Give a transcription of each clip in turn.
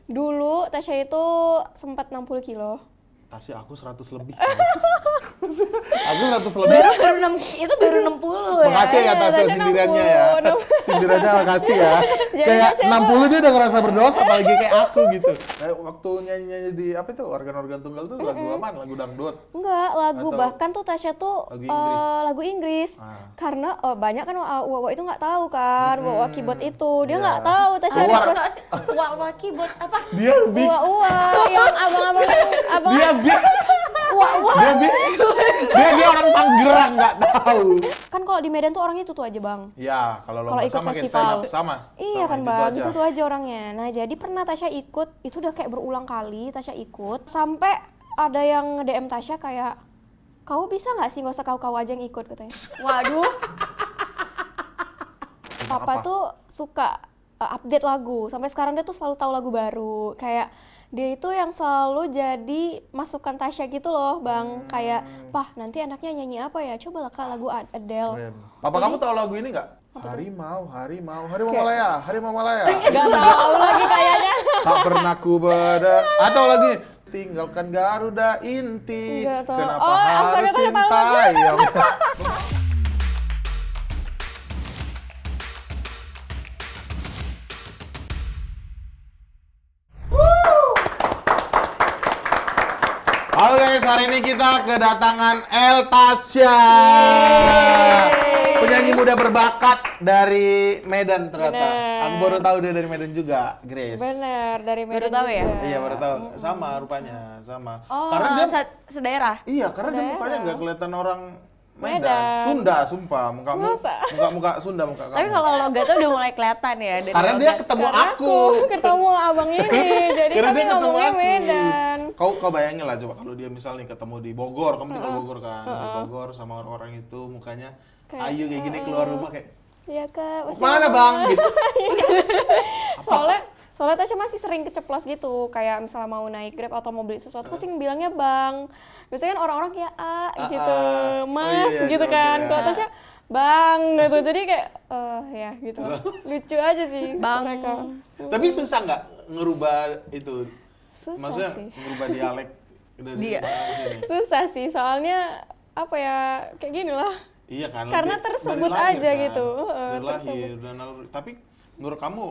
Dulu Tasya itu sempat 60 kilo. Tasya aku 100 lebih. Aku 100 lebih. Itu baru 60 ya. Makasih ya Tasya sindirannya ya. Sindirannya makasih ya. Kayak 60 dia udah ngerasa berdosa apalagi kayak aku gitu. Waktu nyanyi-nyanyi di apa itu organ-organ tunggal tuh lagu apaan? Lagu dangdut? Enggak, lagu Atau bahkan tuh Tasya tuh lagu Inggris? lagu Inggris. Karena banyak kan Wawa itu nggak tahu kan, Wawa keyboard itu. Dia nggak tahu Tasya Wah, keyboard apa? Dia Wawa yang abang-abang dia orang Tangerang nggak tahu. Kan kalau di Medan tuh orangnya itu aja bang. Ya, kalau Kalau lomba ikut sama kayak festival. stand up sama. Iya Sama kan gitu bang, aja. itu aja orangnya. Nah jadi pernah Tasya ikut, itu udah kayak berulang kali Tasya ikut. Sampai ada yang DM Tasya kayak, kau bisa nggak sih nggak usah kau aja yang ikut katanya. Waduh. Papa tuh suka update lagu, sampai sekarang dia tuh selalu tahu lagu baru. Kayak dia itu yang selalu jadi masukan Tasya gitu loh bang. Kayak, Pah nanti anaknya nyanyi apa ya? Coba lah kak lagu Adele. Papa kamu tahu lagu ini nggak? Harimau Malaya. Gak tahu lagi kayaknya. Tak pernah ku atau lagi tinggalkan Garuda inti. Nggak tahu. Kenapa Astaga, harus saya tahu. Sintayong? Halo guys, hari ini kita kedatangan El Tasya. Penyanyi muda berbakat dari Medan ternyata. Bener. Aku baru tahu dia dari Medan juga, Grace. Bener, dari Medan Baru tahu ya? juga. Iya baru tahu, sama rupanya, sama. Oh, Karena dia, sedaerah. iya karena dia Daerah. mukanya nggak kelihatan orang Medan. Medan. Sunda, sumpah, Masa? muka Sunda muka kamu. Tapi kalau logatnya udah mulai kelihatan ya dari karena dia logat. ketemu Karena aku. ketemu abang ini, jadi Karena kami dia ketemu ngomongnya aku. Medan. Kau bayangin lah coba kalau dia misalnya ketemu di Bogor, kamu tinggal Bogor kan, di Bogor sama orang-orang itu mukanya ayu kayak gini keluar rumah kayak Iya kak. mau kemana bang? Gitu. Soalnya Tasya masih sering keceplos gitu, kayak misalnya mau naik Grab atau mau beli sesuatu, pasti bilangnya bang. Biasanya kan orang-orang kayak gitu, mas iya, gitu oke, kan. ya. Kalau Tasya bang gitu, jadi kayak ya gitu. Lucu aja sih Bang. mereka. Tapi susah nggak ngerubah itu? Susah Maksudnya sih. ngerubah dialek dari Dia. sana ke sini? Susah sih, soalnya apa ya, kayak gini lah. Iya kan. Karena dari tersebut lahir aja kan? gitu. Dari lahir Tersebut. dan tapi menurut kamu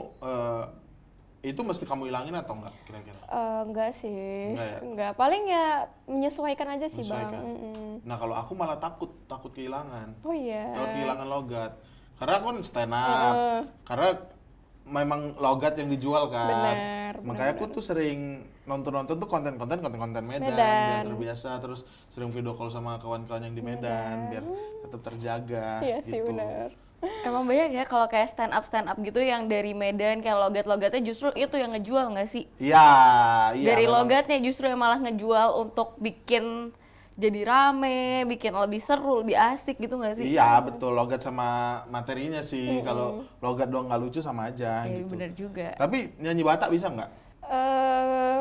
itu mesti kamu hilangin atau enggak kira-kira? Enggak sih, Enggak ya? enggak. Paling ya menyesuaikan aja sih bang. Menyesuaikan. Nah kalau aku malah takut kehilangan. Oh iya. Takut kehilangan logat. Karena aku kan stand up. Karena memang logat yang dijual kan. Bener, Makanya aku tuh sering nonton tuh konten Medan, biar terbiasa, terus sering video call sama kawan-kawan yang di Medan biar tetap terjaga. Iya sih gitu. benar. Emang banyak ya kalau kayak stand up gitu yang dari Medan kayak logat-logatnya justru itu yang ngejual nggak sih? Iya. Dari memang. logatnya justru yang malah ngejual untuk bikin jadi rame, bikin lebih seru, lebih asik gitu nggak sih? Iya betul, logat sama materinya sih. Kalau logat doang nggak lucu sama aja Iya, gitu. bener juga. Tapi nyanyi Batak bisa nggak?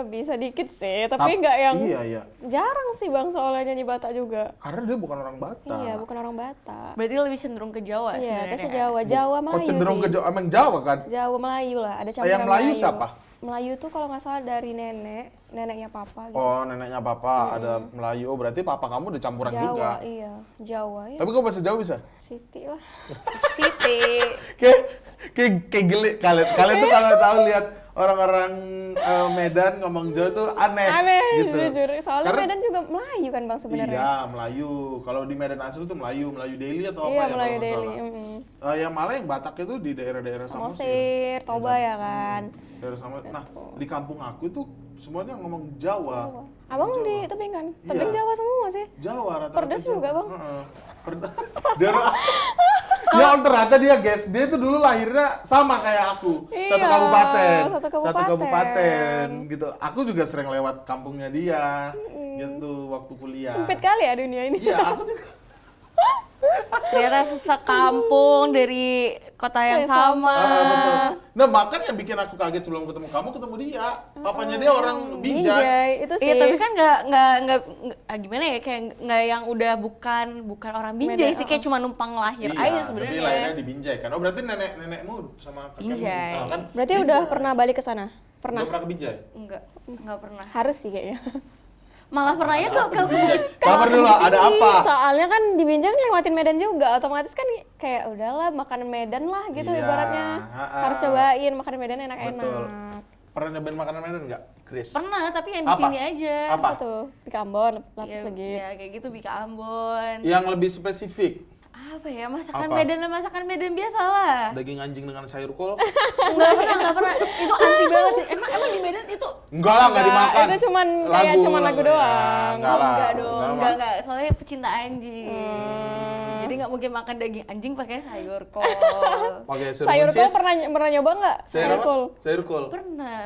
Bisa dikit sih, tapi nggak yang Iya. jarang sih bang soalnya nyanyi Batak juga. Karena dia bukan orang Batak. Iya, bukan orang Batak. Berarti lebih cenderung ke Jawa Iya, sebenarnya. Tasya Jawa Kok Melayu cenderung sih. ke Jawa? Emang Jawa kan? Jawa Melayu lah, ada campuran Yang Melayu siapa? Melayu tuh kalau nggak salah dari neneknya papa gitu. Oh, neneknya papa ada Melayu. Oh, berarti papa kamu udah campuran Jawa, juga. iya. Jawa ya. Tapi kok bahasa Jawa bisa? Siti lah. Siti. Kayak geli. Kalian tuh kalau tahu lihat orang-orang Medan ngomong Jawa tuh aneh gitu. Jujur. Soalnya Karena- Medan juga Melayu kan bang sebenarnya. Iya, Melayu. Kalau di Medan asli tuh Melayu Daily atau apa Iya, ya Melayu kalau nggak Daily. salah. Yang malah yang Batak itu di daerah-daerah Samosir, Toba ya kan. Daerah Samosir. Nah, di kampung aku tuh semuanya ngomong Jawa. Abang Jawa. di tebing kan? Iya. Tebing Jawa semua sih. Jawa rata-rata. Pedes Jawa. juga, Bang. Heeh. Ya ternyata dia guys, dia tuh dulu lahirnya sama kayak aku, Iya, satu kabupaten, satu kabupaten. gitu. Aku juga sering lewat kampungnya dia, gitu waktu kuliah. Sempit kali ya dunia ini. Iya, aku juga. Ternyata sekampung dari kota yang sama. Betul. Nah, bahkan yang bikin aku kaget sebelum ketemu kamu, ketemu dia. Papanya dia orang Binjai. Binjai, itu sih. Iya, tapi kan nggak gimana ya, kayak nggak yang udah bukan orang Binjai Medan, sih, kayak cuma numpang lahir aja Tapi sebenarnya. lahirnya di Binjai kan. Oh, berarti nenekmu sama kakekmu. Binjai. Kan Berarti Binjai. udah pernah balik ke sana? Pernah. Udah pernah ke Binjai? Enggak pernah. Harus sih kayaknya. Malah pernahnya ke Sabar dulu, ada apa? Soalnya kan di Binjai lewatin Medan juga, otomatis kan kayak udahlah makanan Medan lah gitu Iya, ibaratnya. Harus cobain makanan Medan enak-enak. Betul. Pernah nyobain makanan Medan nggak, Chris? Pernah, tapi yang di Apa? sini aja. Apa? Apa tuh? Bika Ambon, lapis Ya, legit. ya kayak gitu Bika Ambon. Yang lebih spesifik, Apa ya, masakan Apa? Medan dan masakan Medan biasa lah. daging anjing dengan sayur kol? Enggak pernah. Itu anti banget sih. Emang di Medan itu Enggak lah, nggak dimakan. Itu cuman kayak cuman lagu doang. Ya, enggak lah. enggak dong, Sama. enggak. Soalnya pecinta anjing. Jadi nggak mungkin makan daging anjing pakai sayur kol. Pakai Sayur kol buncis? pernah nyoba nggak? Sayur apa? kol. Sayur kol. Pernah.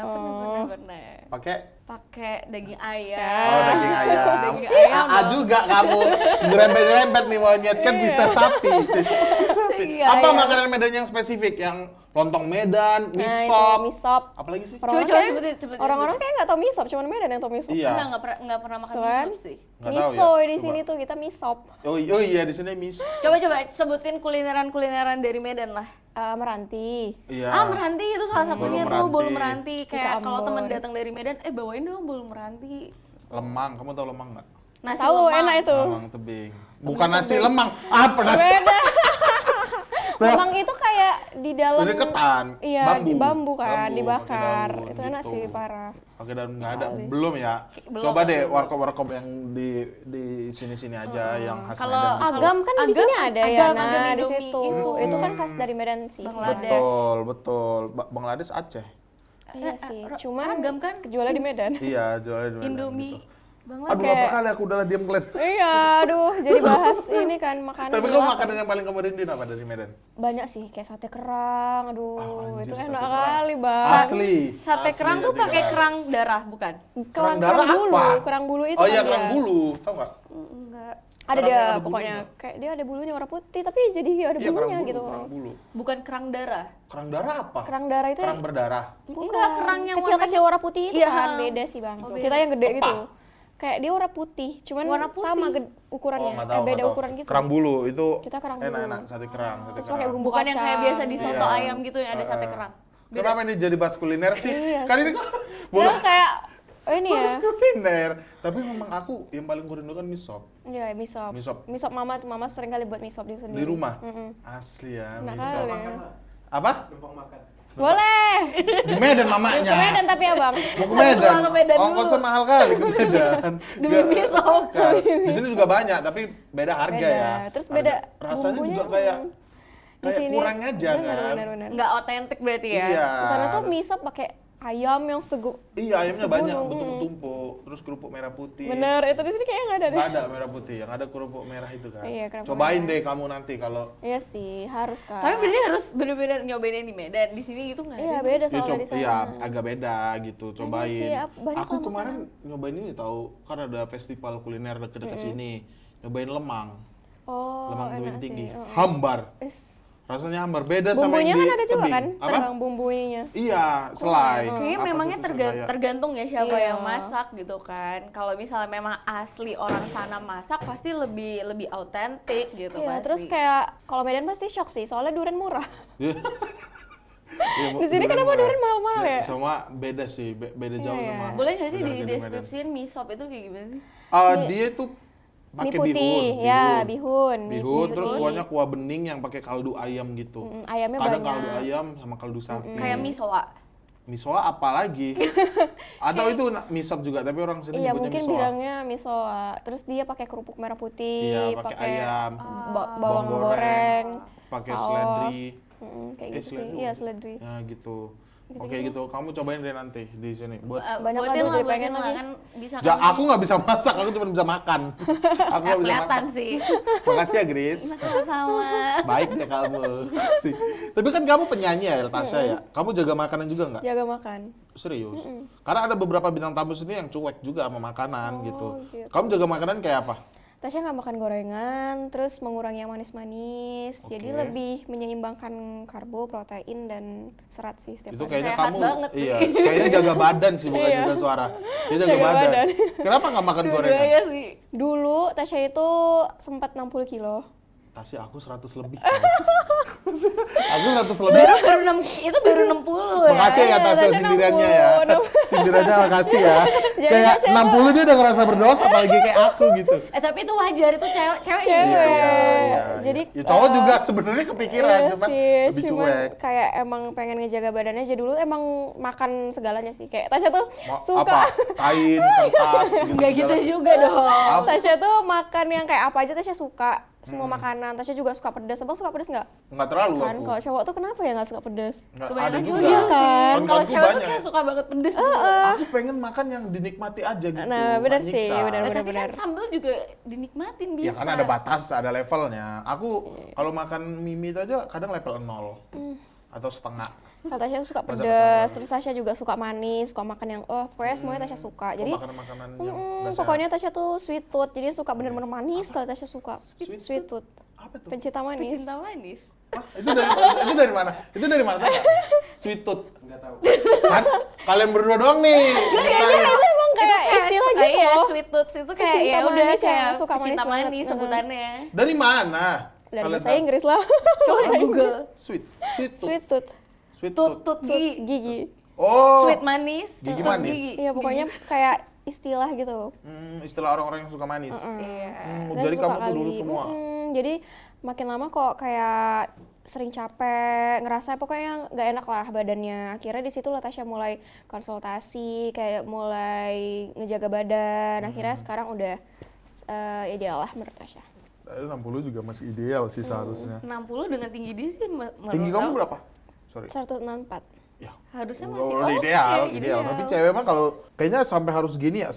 Pakai Pakai daging ayam. oh daging ayam. Daging ayam AA dong. juga kamu ngerempet-ngerempet nih monyet kan bisa sapi. Daging Apa ayam. makanan Medan yang spesifik? Yang lontong Medan, mie Nah, itu sop. mie sop. Apalagi sih? Coba Orang-orang sebutin. Orang-orang kayak nggak tau mie sop, cuman Medan yang tau mie sop. Iya. Nggak pernah makan Tuh mie kan? sop sih. Nggak tahu ya. Miso di Coba. sini tuh kita mie sop. Oh iya di sini mie. Coba sebutin kulineran dari Medan lah. Meranti. Iya. Meranti itu salah satunya Bolu tuh, meranti. bolu meranti. Kayak Bika kalau Ambon. teman datang dari Medan, bawain dong bolu meranti. Lemang, kamu tahu lemang nggak? Nasi Tahu lemang. enak itu. Lemang tebing. Bukan nasi lemang. Apa nasi? Beda. Lemang itu kayak di dalam Ini ketan, Iya, bambu. di bambu kan, Bambu, dibakar. pakai daun Itu enak gitu. sih, parah. Pakai daun nggak ada, belum ya. Belum, Coba deh belum. warkop-warkop yang di sini-sini aja yang khas Kalau Medan. gitu. Agam kan di Agam- sini ada ya, agam nah di Indomie situ. itu. Itu kan khas dari Medan sih. Bangladesh. Betul. Bangladesh Aceh. Iya sih, cuman Agam kan kejualnya di Medan. Iya, jualnya di Medan Indomie gitu. Bangladesh. Aduh, apa kali aku udah diam Glenn. Iya, aduh, jadi bahas ini kan makanan. Tapi di kamu lapar. makanan yang paling kamu rinduin apa dari Medan? Banyak sih, kayak sate kerang. Aduh, Ah, itu anjir, enak sate kerang. kali, Bang. Asli. Sate asli, kerang tuh sate pakai kerang darah, bukan? Kerang darah bulu, apa? kerang bulu itu Oh iya, kan kerang dia. bulu. Tahu nggak? Enggak. Ada Kerang dia yang ada pokoknya, bulunya. kayak dia ada bulunya warna putih, tapi jadi ada Iya, kerang bulunya bulu, gitu. kerang bulu. Bukan kerang darah. Kerang darah apa? Kerang darah itu Kerang berdarah. Enggak, kerang yang kecil-kecil warna putih itu Iya. kan, beda sih, Bang. Oh, Kita beda. yang gede Apa? gitu. Kayak dia warna putih, cuman Warna putih. sama ukurannya. nggak tahu, Beda nggak tahu. ukuran gitu. Kerang bulu itu Kita kerang bulu. enak-enak sate kerang. Sate Terus kerang. pakai bumbu Bukan yang kayak kacang. biasa di soto Iya. ayam gitu yang ada sate kerang. Kenapa ini jadi bahas kuliner sih? Iya. Kan ini kok Dia bukan kayak ini ya. bahas kuliner. Tapi memang aku yang paling kurindukan mie sop. Iya, mie sop. Mie sop. Mie sop mama sering kali buat mie sop di sendiri. Di rumah? Mm-mm. Asli ya, Enak mie sop. kali. Apa? Boleh. Di Medan mamanya. Ke Medan tapi ya, Bang. Mau ke Medan. Harus ke Medan dulu. Ongkosnya mahal kali ke Medan. Demi Nggak mie masuk sop. akal. Di sini juga banyak, tapi beda harga Beda. ya. Terus Harga. beda Rasanya bumbunya juga kayak di sini. kurang aja kan. Benar. Enggak otentik berarti ya. Iya. Di sana tuh terus- mie sop pakai ayam yang Iya, ayamnya segunung, banyak, bertumpuk-tumpuk. Terus kerupuk merah putih. Bener, itu di sini kayaknya nggak ada deh. Nggak ada merah putih, yang ada kerupuk merah itu kan. Iya, kerupuk Cobain merah. deh kamu nanti kalau Iya sih, harus kan. Tapi berarti harus bener-bener nyobain yang di Medan. Di sini gitu nggak Iya, ada. beda ya, soalnya di sana. iya, agak beda gitu, cobain. sih, banyak Aku lah kemarin nyobain ini tahu, kan ada festival kuliner dekat-dekat sini. Nyobain lemang, Oh, lemang tebing enak tinggi. sih. Oh. Hambar. Is. Rasanya hambar, beda sama Bumbunya yang di kan ada juga tebing. kan? Apa? Terbang bumbunya. Iya, selai. Kayaknya Apa memangnya sih itu selai? tergantung ya siapa Iya. yang masak gitu kan. Kalau misalnya memang asli orang sana masak pasti lebih autentik gitu Iya, pasti. terus kayak kalau Medan pasti shock sih, soalnya durian murah. Iya. Iya, Di sini durian kenapa murah. durian mahal-mahal ya? Semua beda sih, beda jauh Iya. sama. boleh nggak sih harga-harga di Medan. deskripsiin mie sop itu kayak gimana sih? Dia itu Mie pakai putih, bihun, ya bihun. bihun, terus putih. kuahnya kuah bening yang pakai kaldu ayam gitu. Ayamnya Kadang banyak. kaldu ayam sama kaldu sapi. Kayak mie soa. Misoa apa lagi? Atau itu mie sop juga, tapi orang sini Iya, nyebutnya mungkin misoa. bilangnya misoa. Terus dia pakai kerupuk merah putih, Iya, pakai ayam, bawang goreng, pakai saus. seledri. Kayak gitu seledri. sih. Iya, seledri. Ya gitu. Gitu-gitu. Oke gitu, kamu cobain deh nanti di sini. Buat Banyak Buatin lah, lah, jadi buatin pengen lah lagi. kan bisa Aku nggak bisa masak, aku cuma bisa makan. Aku nggak bisa kelihatan masak. sih. Makasih ya, Grace. Sama-sama. Baik deh kamu. Sih. Tapi kan kamu penyanyi ya, Tasya ya. Kamu jaga makanan juga nggak? Jaga makan. Serius? Karena ada beberapa bintang tamu sini yang cuek juga sama makanan gitu. gitu. Kamu jaga makanan kayak apa? Tasya nggak makan gorengan, terus mengurangi yang manis-manis. Jadi Oke. lebih menyeimbangkan karbo, protein, dan serat sih setiap Itu hari. kayaknya Sehat kamu, banget sih. iya, kayaknya jaga badan sih bukan Iya. jaga suara. Dia jaga Jaga badan. badan. Kenapa nggak makan gorengan? Dua-duanya sih. Dulu Tasya itu sempat 60 kilo. Tasya aku 100 lebih. Aku 100 lebih. Baru 60 ya. Makasih ya Tasya Tasya sindirannya ya. 60. Sindirannya makasih ya. Jadi Kayak Tasya 60 dia udah ngerasa berdosa apalagi kayak aku gitu. Tapi itu wajar, itu cewek Cewek. juga. Jadi, ya, cowok juga sebenarnya kepikiran iya cuman sih, lebih cuman cuek. kayak emang pengen ngejaga badannya aja dulu, emang makan segalanya sih. Kayak Tasya tuh Apa? suka. Kain, kertas gitu. Enggak gitu segala. juga dong. Tasya tuh makan yang kayak apa aja Tasya suka. Semua makanan. Tasya juga suka pedas. Abang suka pedas nggak? Nggak terlalu Kan aku. kalau cowok tuh kenapa ya nggak suka pedas? Nggak, ada Kebanyakan juga. cowok gitu kan? kan. Kalau Kawan-kawanku cewek tuh banyak. kayak suka banget pedes gitu. Aku pengen makan yang dinikmati aja gitu. Nah, benar nggak sih, nyiksa. benar. Tapi kan sambal juga dinikmatin bisa. Ya kan ada batas, ada levelnya. Aku kalau makan mie itu aja kadang level 0 atau setengah. Kalau Tasya suka Masa pedas, betul. terus Tasya juga suka manis, suka makan yang pokoknya semuanya Tasya suka. Jadi makanan-makanan yang nggak pokoknya Tasya tuh sweet tooth, jadi suka bener-bener manis kalau Tasya suka. Sweet Sweet tooth. apa tuh? Pencinta manis. Cinta manis. Hah? Itu dari mana? Itu dari mana tahu nggak? Sweet tooth. Nggak tahu. Kan kalian berdua doang nih. Kayaknya itu emang kayak istilah gitu Iya, loh. sweet tooth itu kayak Pecinta ya udah manis ya, kayak suka pecinta manis manis banget. sebutannya. Dari mana? Dari Kalian bahasa tahu? Inggris lah. Coba di Google. Sweet tooth. Sweet tooth. Sweet Tut tooth. tut gigi. Gigi. Oh. Sweet manis. Gigi tut manis. gigi. Iya, pokoknya kayak istilah gitu. Istilah orang-orang yang suka manis. Iya. Dan Jadi suka kamu tuh kali. dulu semua. Jadi makin lama kok kayak sering capek, ngerasa pokoknya nggak enak lah badannya. Akhirnya di situ lah Tasya mulai konsultasi, kayak mulai ngejaga badan. Akhirnya sekarang udah ideal lah menurut Tasya. 60 juga masih ideal sih seharusnya. 60 dengan tinggi dia sih Tinggi menurut kamu aku berapa? Sorry. 164. Ya. harusnya Udah masih udah oke, ideal. Tapi cewek mah kalau kayaknya sampai harus segini ya.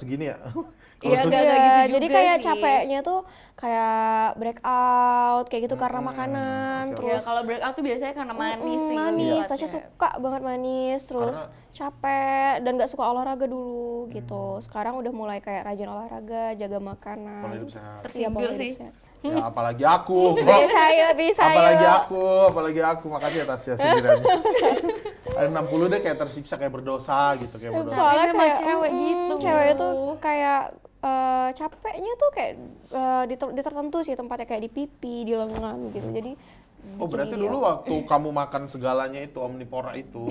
Iya, Kalau- agak Iya, gitu jadi juga kayak sih. capeknya tuh kayak breakout kayak gitu karena makanan, oke. Ya, terus kalau breakout tuh biasanya karena manis sih. manis, lebih Tasya tepatnya. suka banget manis, terus capek dan gak suka olahraga dulu gitu. Sekarang udah mulai kayak rajin olahraga, jaga Pola makanan. hidup sehat. Iya, Tersindir pola hidup sih. sehat. Ya apalagi aku. Bisa Apalagi aku. Makasih atas ya sindirannya. Ada 60 deh kayak tersiksa, kayak berdosa gitu, kayak berdosa. Soalnya memang kayak cewek gitu. cewek itu kayak capeknya tuh kayak di tertentu sih tempatnya, kayak di pipi, di lengan gitu. Jadi Oh berarti bikin dulu ideal. waktu kamu makan segalanya itu omnivora itu.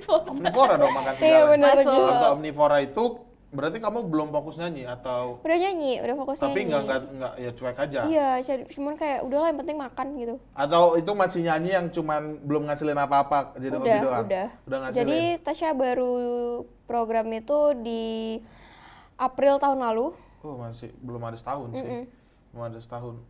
Omnivora dong makan Iya segalanya. benar Masuk. juga. Waktu omnivora itu berarti kamu belum fokus nyanyi atau Udah nyanyi, udah fokus tapi nyanyi. nggak ya cuek aja. Iya, cuman kayak udahlah yang penting makan gitu. Atau itu masih nyanyi yang cuman belum ngasilin apa-apa jadi hobi doang. Udah ngasilin. Jadi Tasya baru program itu di April tahun lalu. Oh masih belum ada setahun sih. Belum ada setahun.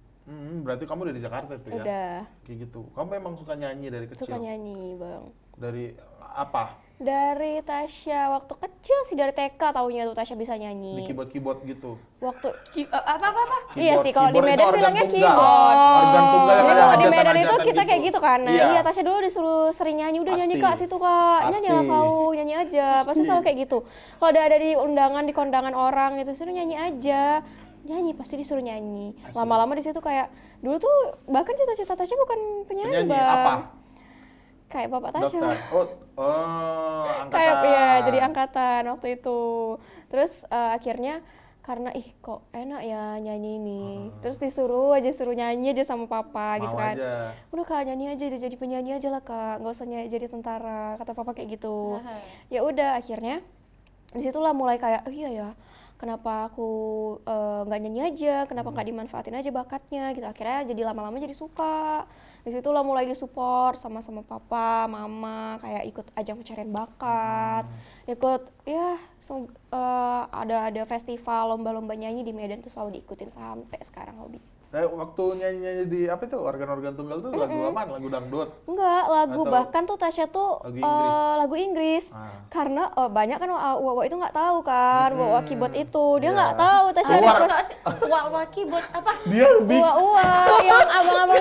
Berarti kamu udah di Jakarta tuh ya? Udah Kayak gitu. Kamu emang suka nyanyi dari kecil? suka nyanyi, Bang. Dari apa? Dari Tasya waktu kecil sih, dari TK taunya tuh Tasya bisa Di nyanyi. keyboard gitu? Waktu Apa? iya sih, kalau di Keyboard Medan itu organ bilangnya tunggal. keyboard. Organ tunggal yang Jadi ada kalau di Medan hajatan-hajatan itu kita kayak gitu kan. Nah, iya Tasya dulu disuruh sering nyanyi, udah nyanyi Pasti. Kak situ Kak. Nyanyi lah Pasti. kau, nyanyi aja. Pasti selalu kayak gitu. Kalau ada di undangan, di kondangan orang itu suruh nyanyi aja. Nyanyi pasti disuruh nyanyi. Lama-lama di situ kayak dulu tuh bahkan cita-cita Tasya bukan penyanyi, Penyanyi Bang. apa? Kayak Bapak Tasya. Dokter. Angkatan. Kayak ya jadi angkatan waktu itu. Terus akhirnya karena kok enak ya nyanyi ini. Terus suruh nyanyi aja sama papa gitu Mau kan. aja. Udah Kak, nyanyi aja, jadi penyanyi aja lah Kak, nggak usah jadi tentara, kata papa kayak gitu. Ya udah akhirnya disitulah mulai kayak iya ya, kenapa aku nggak nyanyi aja, kenapa nggak dimanfaatin aja bakatnya gitu. Akhirnya jadi lama-lama jadi suka. Disitulah mulai disupport sama papa, mama, kayak ikut ajang pencarian bakat, ikut ya ada festival lomba-lomba nyanyi di Medan tuh selalu diikutin sampai sekarang hobi. Nah, waktu nyanyi-nyanyi di apa itu organ-organ tunggal tuh lagu apaan? Lagu dangdut? Enggak, lagu Atau bahkan tuh Tasya tuh lagu Inggris? lagu Inggris. Ah. Karena banyak kan Wawa itu nggak tahu kan, Wawa keyboard itu. Dia Iya. nggak tahu Tasya Keluar. ada Wah, keyboard apa? Dia lebih Uwa yang abang-abang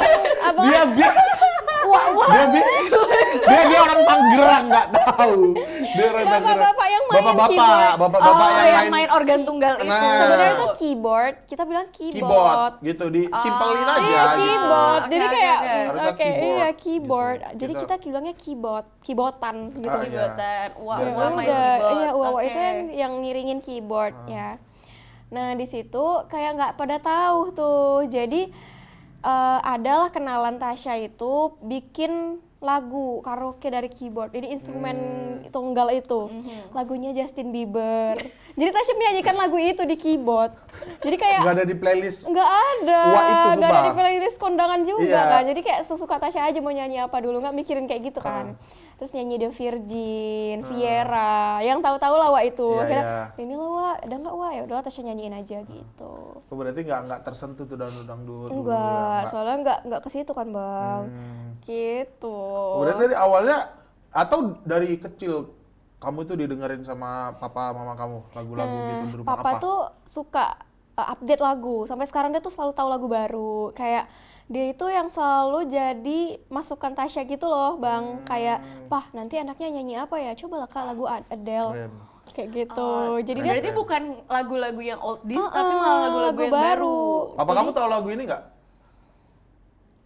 dia dia orang Tangerang nggak tahu. Dia orang Tangerang. Bapak-bapak yang main Bapak-bapak Oh, yang yang main organ tunggal itu. Nah. sebenarnya itu keyboard, kita bilang keyboard keyboard. gitu disimpelin aja Iya, gitu. keyboard. Oke, Jadi oke, kayak oke. Harusnya oke, keyboard, iya keyboard. gitu. Jadi kita bilangnya keyboardan gitu. Ah, iya. Keyboardan. Wah, Ya wah main Udah, keyboard. iya, Wawa Oke. itu yang ngiringin keyboard ya. Nah di situ kayak nggak pada tahu tuh, jadi adalah kenalan Tasya itu bikin lagu karaoke dari keyboard. Jadi instrumen tunggal itu lagunya Justin Bieber. Jadi Tasya menyanyikan lagu itu di keyboard. Jadi kayak Nggak ada di playlist. nggak ada, Wah, itu nggak ada sumpah. di playlist kondangan juga Iya. kan. Jadi kayak sesuka Tasya aja mau nyanyi apa dulu, nggak mikirin kayak gitu kan. Terus nyanyi The Virgin, Viera, yang tahu-tahu lah Wak itu. Iya, Akhirnya iya. ini loh Wak, ada nggak Wak? Ya udahlah Tasya nyanyiin aja gitu. Oh, berarti nggak tersentuh tuh dangdut. Enggak, soalnya nggak ke situ kan Bang. Gitu. Berarti dari awalnya atau dari kecil kamu itu didengerin sama papa mama kamu lagu-lagu gitu di rumah Papa apa? tuh suka update lagu. Sampai sekarang dia tuh selalu tahu lagu baru. Kayak dia itu yang selalu jadi masukan Tasya gitu loh, Bang. Kayak, "Pah, nanti anaknya nyanyi apa ya? Coba lah Kak lagu Adele." Keren. Kayak gitu. Jadi dia Berarti bukan lagu-lagu yang oldies, tapi malah lagu-lagu lagu yang baru. Papa kamu tahu lagu ini nggak?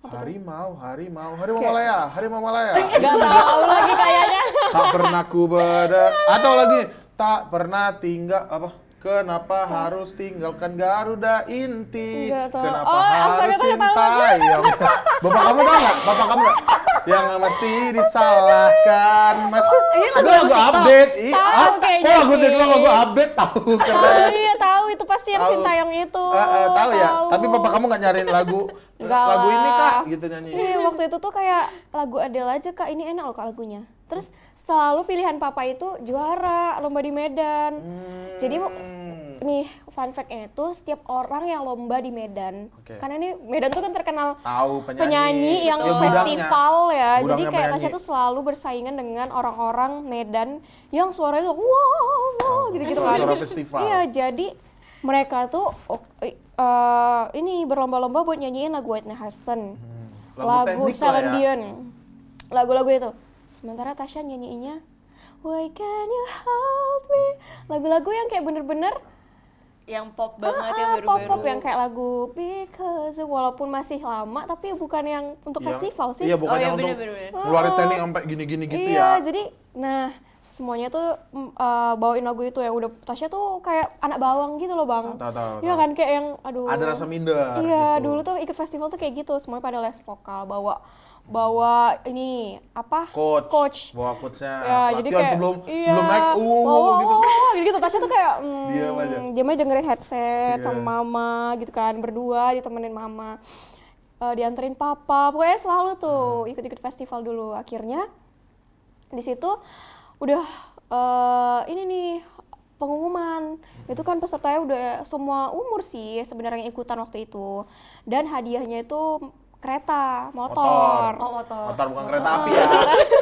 Harimau Malaya. Gak tahu lagi kayaknya. Tak pernah ku atau lagi tak pernah tinggal apa? Kenapa harus tinggalkan Garuda Inti? Nggak tahu. Kenapa Oh, harus astaga, saya tahu Sintayong? Bapak kamu tahu nggak? Bapak kamu nggak? Yang mesti disalahkan, Mas. Ini Itu lagu lagu update. Tahu kayaknya Kok lagu sih. TikTok lagu update tahu? Oh Keren. iya tahu itu pasti yang Tahu. Sintayong itu. Tahu ya. Tapi Bapak kamu nggak nyariin lagu Nggak lagu ini lah. Kak gitu nyanyi. Iya, waktu itu tuh kayak lagu Adele aja Kak, ini enak loh Kak lagunya. Terus selalu pilihan papa itu juara lomba di Medan. Jadi nih fun fact-nya itu setiap orang yang lomba di Medan, Oke. karena ini Medan tuh kan terkenal Tahu penyanyi yang Betul. festival ya. Jadi Gudangnya kayak penyanyi. Tasya tuh selalu bersaingan dengan orang-orang Medan yang suaranya tuh wow gitu-gitu kan. Suara festival. Iya, jadi mereka tuh ini berlomba-lomba buat nyanyiin lagu Whitney Houston, lagu teknik lah ya. Celine Dion, lagu-lagu itu. Sementara Tasya nyanyiinnya Why Can't You Help Me, lagu-lagu yang kayak bener-bener Yang pop banget, yang baru-baru. pop-pop yang kayak lagu Because, walaupun masih lama tapi bukan yang untuk festival sih. Iya, bukan Oh, iya, yang untuk bener-bener. ngeluarin teknik sampai gini-gini gitu Iya, ya. jadi nah semuanya tuh bawain lagu itu ya udah Tasya tuh kayak anak bawang gitu loh Bang. Tahu. Iya kan kayak yang aduh. Ada rasa minder Iya, gitu. dulu tuh ikut festival tuh kayak gitu, semuanya pada les vokal, bawa ini apa? Coach. Bawa coachnya. Ya, jadi Latihan kayak sebelum iya, naik gitu. gitu. Tasya tuh kayak Diam aja. diam aja dengerin headset Iya. sama mama gitu kan, berdua ditemenin mama. Dianterin papa, pokoknya selalu tuh ikut-ikut festival dulu. Akhirnya di situ udah ini nih pengumuman. Itu kan pesertanya udah semua umur sih sebenarnya ikutan waktu itu. Dan hadiahnya itu kereta, motor. Oh, motor. Motor bukan kereta api ya.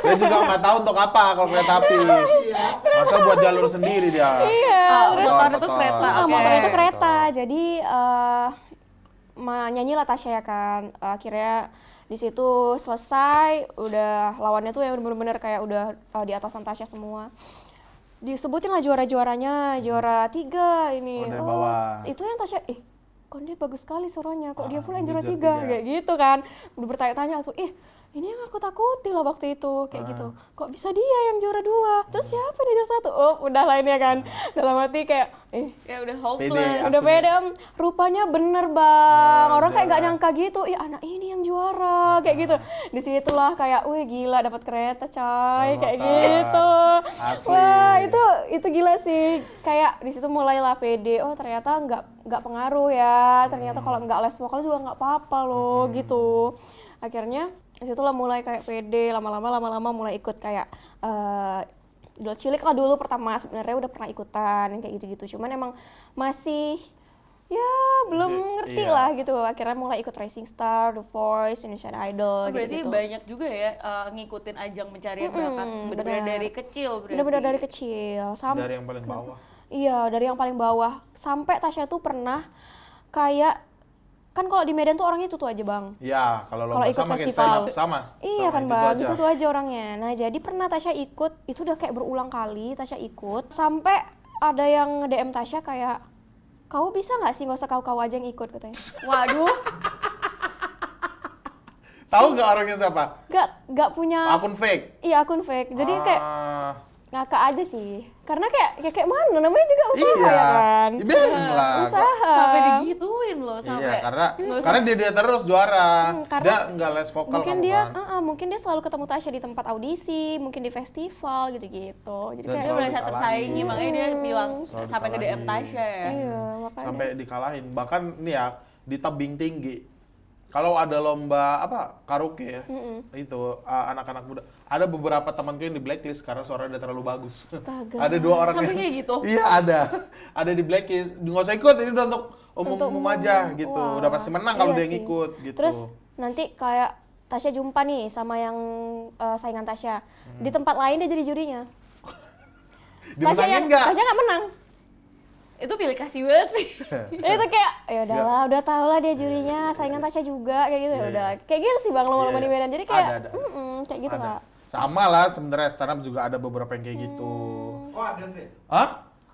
Dia juga nggak tahu untuk apa kalau kereta api. Masa buat jalur sendiri dia. Iya, terus motor itu kereta. Oke. motor itu kereta. Jadi nyanyilah Tasya ya kan. Akhirnya di situ selesai, udah lawannya tuh yang bener-bener kayak udah di atasan Tasya semua. Disebutin lah juara-juaranya, juara 3 ini. Oh, dari bawah. Itu yang Tasya, kok dia bagus sekali suaranya, kok dia pula yang dia juara juara 3, 3. kayak gitu kan. Udah bertanya-tanya tuh, ini yang aku takuti lah waktu itu, kayak gitu. Kok bisa dia yang juara 2? Terus siapa nih juara 1? Oh, udah lah ini ya kan. Dalam hati kayak, Ya udah Pede, hopeless. udah pede rupanya bener Bang. Orang kayak juara. gak nyangka gitu, anak ini yang juara, kayak gitu. Disitulah kayak, wih gila dapat kereta coy, kayak motor. gitu. Asli. Wah itu gila sih. Kayak di situ mulailah pede. Oh ternyata nggak pengaruh ya. Ternyata kalau nggak les vokal juga nggak apa-apa loh gitu. Akhirnya disitulah mulai kayak pede. Lama-lama mulai ikut kayak Idol Cilik lah dulu pertama, sebenarnya udah pernah ikutan yang kayak gitu-gitu, cuman emang masih ya belum ngerti Iya. lah gitu. Akhirnya mulai ikut Rising Star, The Voice, Indonesian Idol Berarti gitu-gitu. banyak juga ya ngikutin ajang pencarian bakat. Bener-bener benar. dari kecil berarti. Bener-bener dari kecil Dari yang paling bawah. Iya, dari yang paling bawah. Sampai Tasya tuh pernah kayak, kan kalau di Medan tuh orangnya itu tuh aja Bang. Iya, kalau Kalau lomba ikut sama kayak festival. stand up sama. Iya Sama kan itu Bang, aja. itu tuh aja orangnya. Nah jadi pernah Tasya ikut, itu udah kayak berulang kali Tasya ikut. Sampai ada yang DM Tasya kayak, kau bisa nggak sih nggak usah kau aja yang ikut katanya. Waduh. Tahu nggak orangnya siapa? Nggak punya, Akun fake. iya akun fake. Jadi kayak Ah, ngakak aja sih. Karena kayak mana namanya juga usaha iya. ya kan. Biarin lah. Usaha. Sampai digituin gituin loh sampai. Iya, karena nggak usah- karena dia terus juara. karena Dia nggak les vokal mungkin kamu dia kan. mungkin dia selalu ketemu Tasya di tempat audisi, mungkin di festival gitu-gitu. Jadi Dan kayak dia selalu merasa dikalahin. tersaingi, makanya dia bilang Selalu sampai nge-DM dikalahin. Tasya ya. iya, makanya. Sampai dikalahin. Bahkan nih ya di tebing tinggi. Kalau ada lomba apa karaoke ya, itu anak-anak muda. Ada beberapa temanku yang di blacklist karena suaranya udah terlalu bagus. Astaga. Ada 2 orang Sampai yang kayak gitu? Iya ada, ada di blacklist. Nggak usah ikut, ini udah untuk umum aja gitu. Wah, Udah pasti menang kalau iya dia yang sih. ikut gitu. Terus nanti kayak Tasya jumpa nih sama yang saingan Tasya. Di tempat lain dia jadi jurinya. Dimenangin nggak? Tasya nggak menang. Itu pilih kasih banget sih. Itu kayak ya udahlah, udah tau lah dia jurinya, saingan Tasya juga kayak gitu ya Iya, udah. iya. Kayak gitu sih Bang lomba-lomba Iya, di iya. Medan. Jadi kayak Ada. kayak gitu Ada. Kak. Sama lah sebenarnya stand up juga ada beberapa yang kayak gitu. Oh ada deh. Hah?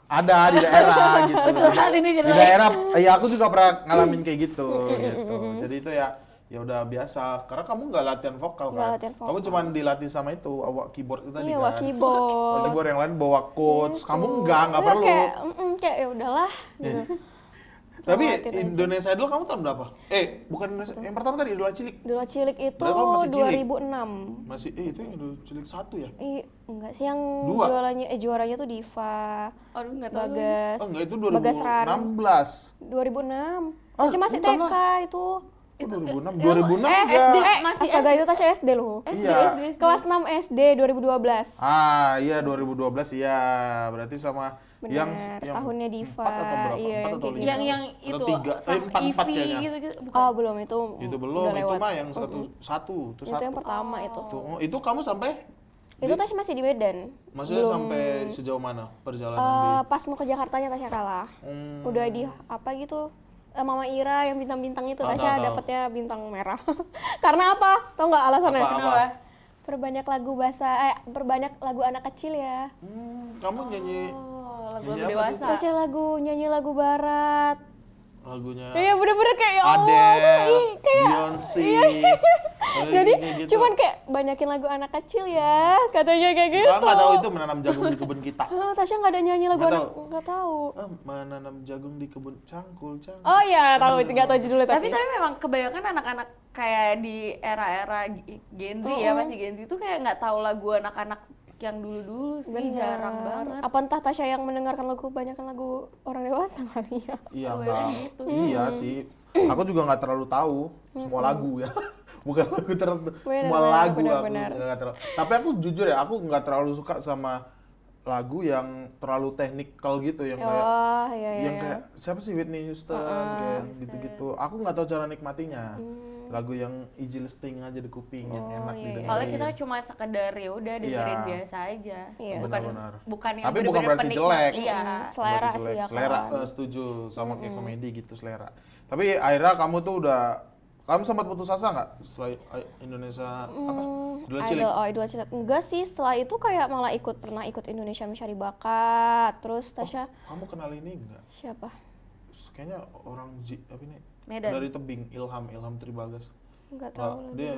Ada di daerah gitu. Curhat ini Di ceritanya. daerah, ya aku juga pernah ngalamin kayak gitu. Jadi itu ya udah biasa. Karena kamu nggak latihan vokal Nggak kan. latihan vokal. Kamu cuma dilatih sama itu, awak keyboard itu tadi Iya, kan. wah keyboard. Awak keyboard yang lain bawa quotes. Kamu nggak Udah perlu. Kayak ya udahlah gitu. Tapi Lewatin aja. Indonesia Idol kamu tahun berapa? Bukan Indonesia. Yang pertama tadi Idola Cilik. Idola Cilik itu Berarti kamu masih cilik? 2006. Masih itu yang Idola Cilik 1 ya? Enggak sih yang Dua? juaranya tuh Diva, Aduh nggak tahu. Bagas. Oh enggak itu Bagas Ran. 2016. 2006. Ah, Tasya masih bukan TK lah. itu. Itu 2006. itu- 2006 eh, enggak. SD. Masih Astaga itu Tasya SD loh. SD, Iya. SD. Kelas 6 SD 2012. Ah, iya 2012 iya. Berarti sama yang Bener, tahunnya Diva. 4 atau berapa? Iya, 4 atau kayak 5? gitu. Yang Atau itu 3, sama 4 Ivy kayaknya. gitu-gitu. Bukan. Oh, belum itu. Itu belum, udah itu lewat. mah yang satu, itu Itu yang pertama itu. Tuh, oh, itu kamu sampai Itu Tasya masih di Medan. maksudnya Belum. sampai sejauh mana perjalanan Pas mau ke Jakartanya Tasya kalah. Udah di apa gitu? Mama Ira yang bintang-bintang itu Tahu, Tasya tahu. dapetnya bintang merah. Karena apa? Tau nggak alasannya? Apa? Kenapa? Perbanyak lagu perbanyak lagu anak kecil ya. Kamu nyanyi Oh, lagu-lagu Nyanyi apa dewasa. Tasya nyanyi lagu barat. lagunya Iya bener-bener kayak ya Allah. Adele, kayak Beyonce. Jadi gitu. cuman kayak banyakin lagu anak kecil ya, katanya kayak gitu. Kamu nggak tahu itu menanam jagung di kebun kita. Tasya nggak ada nyanyi lagu Nggak anak, tahu. nggak tahu. Menanam jagung di kebun cangkul. Oh iya tahu, nggak tahu judulnya Tapi memang kebanyakan anak-anak kayak di era-era Gen Z ya, masih Gen Z itu kayak nggak tahu lagu anak-anak yang dulu-dulu sih, Bener. jarang banget. Apa entah Tasya yang mendengarkan lagu kebanyakan lagu orang dewasa kali ya? Iya, Oh, Mbak. gitu Iya sih. Aku juga nggak terlalu tahu semua lagu ya. Bukan lagu tertentu, Bener, semua bener, lagu bener, aku bener. nggak terlalu. Tapi aku jujur ya, aku nggak terlalu suka sama lagu yang terlalu teknikal gitu yang kayak Oh iya iya. yang kayak siapa sih Whitney Houston kayak gitu-gitu. Aku nggak tahu cara nikmatinya. Lagu yang easy listening aja di kuping yang enak iya, didengerin. Soalnya kita cuma sekedar ya udah dengerin Iya. biasa aja. Iya. Bukan Benar-benar. bukan yang Tapi bukan bener-bener berarti penikmat. jelek. Iya. Selera Berarti sih jelek. ya Selera, kan. setuju sama kayak komedi gitu selera. Tapi akhirnya kamu tuh udah kamu sempat putus asa nggak setelah Indonesia apa? Idola Cilik. Idola Cilik. Enggak sih, setelah itu kayak malah pernah ikut Indonesia Mencari Bakat. Terus Tasya Kamu kenal ini enggak? siapa? Kayaknya orang apa ini? Medan. Dari tebing, Ilham Tribagas. Enggak Nggak, tahu lagi. dia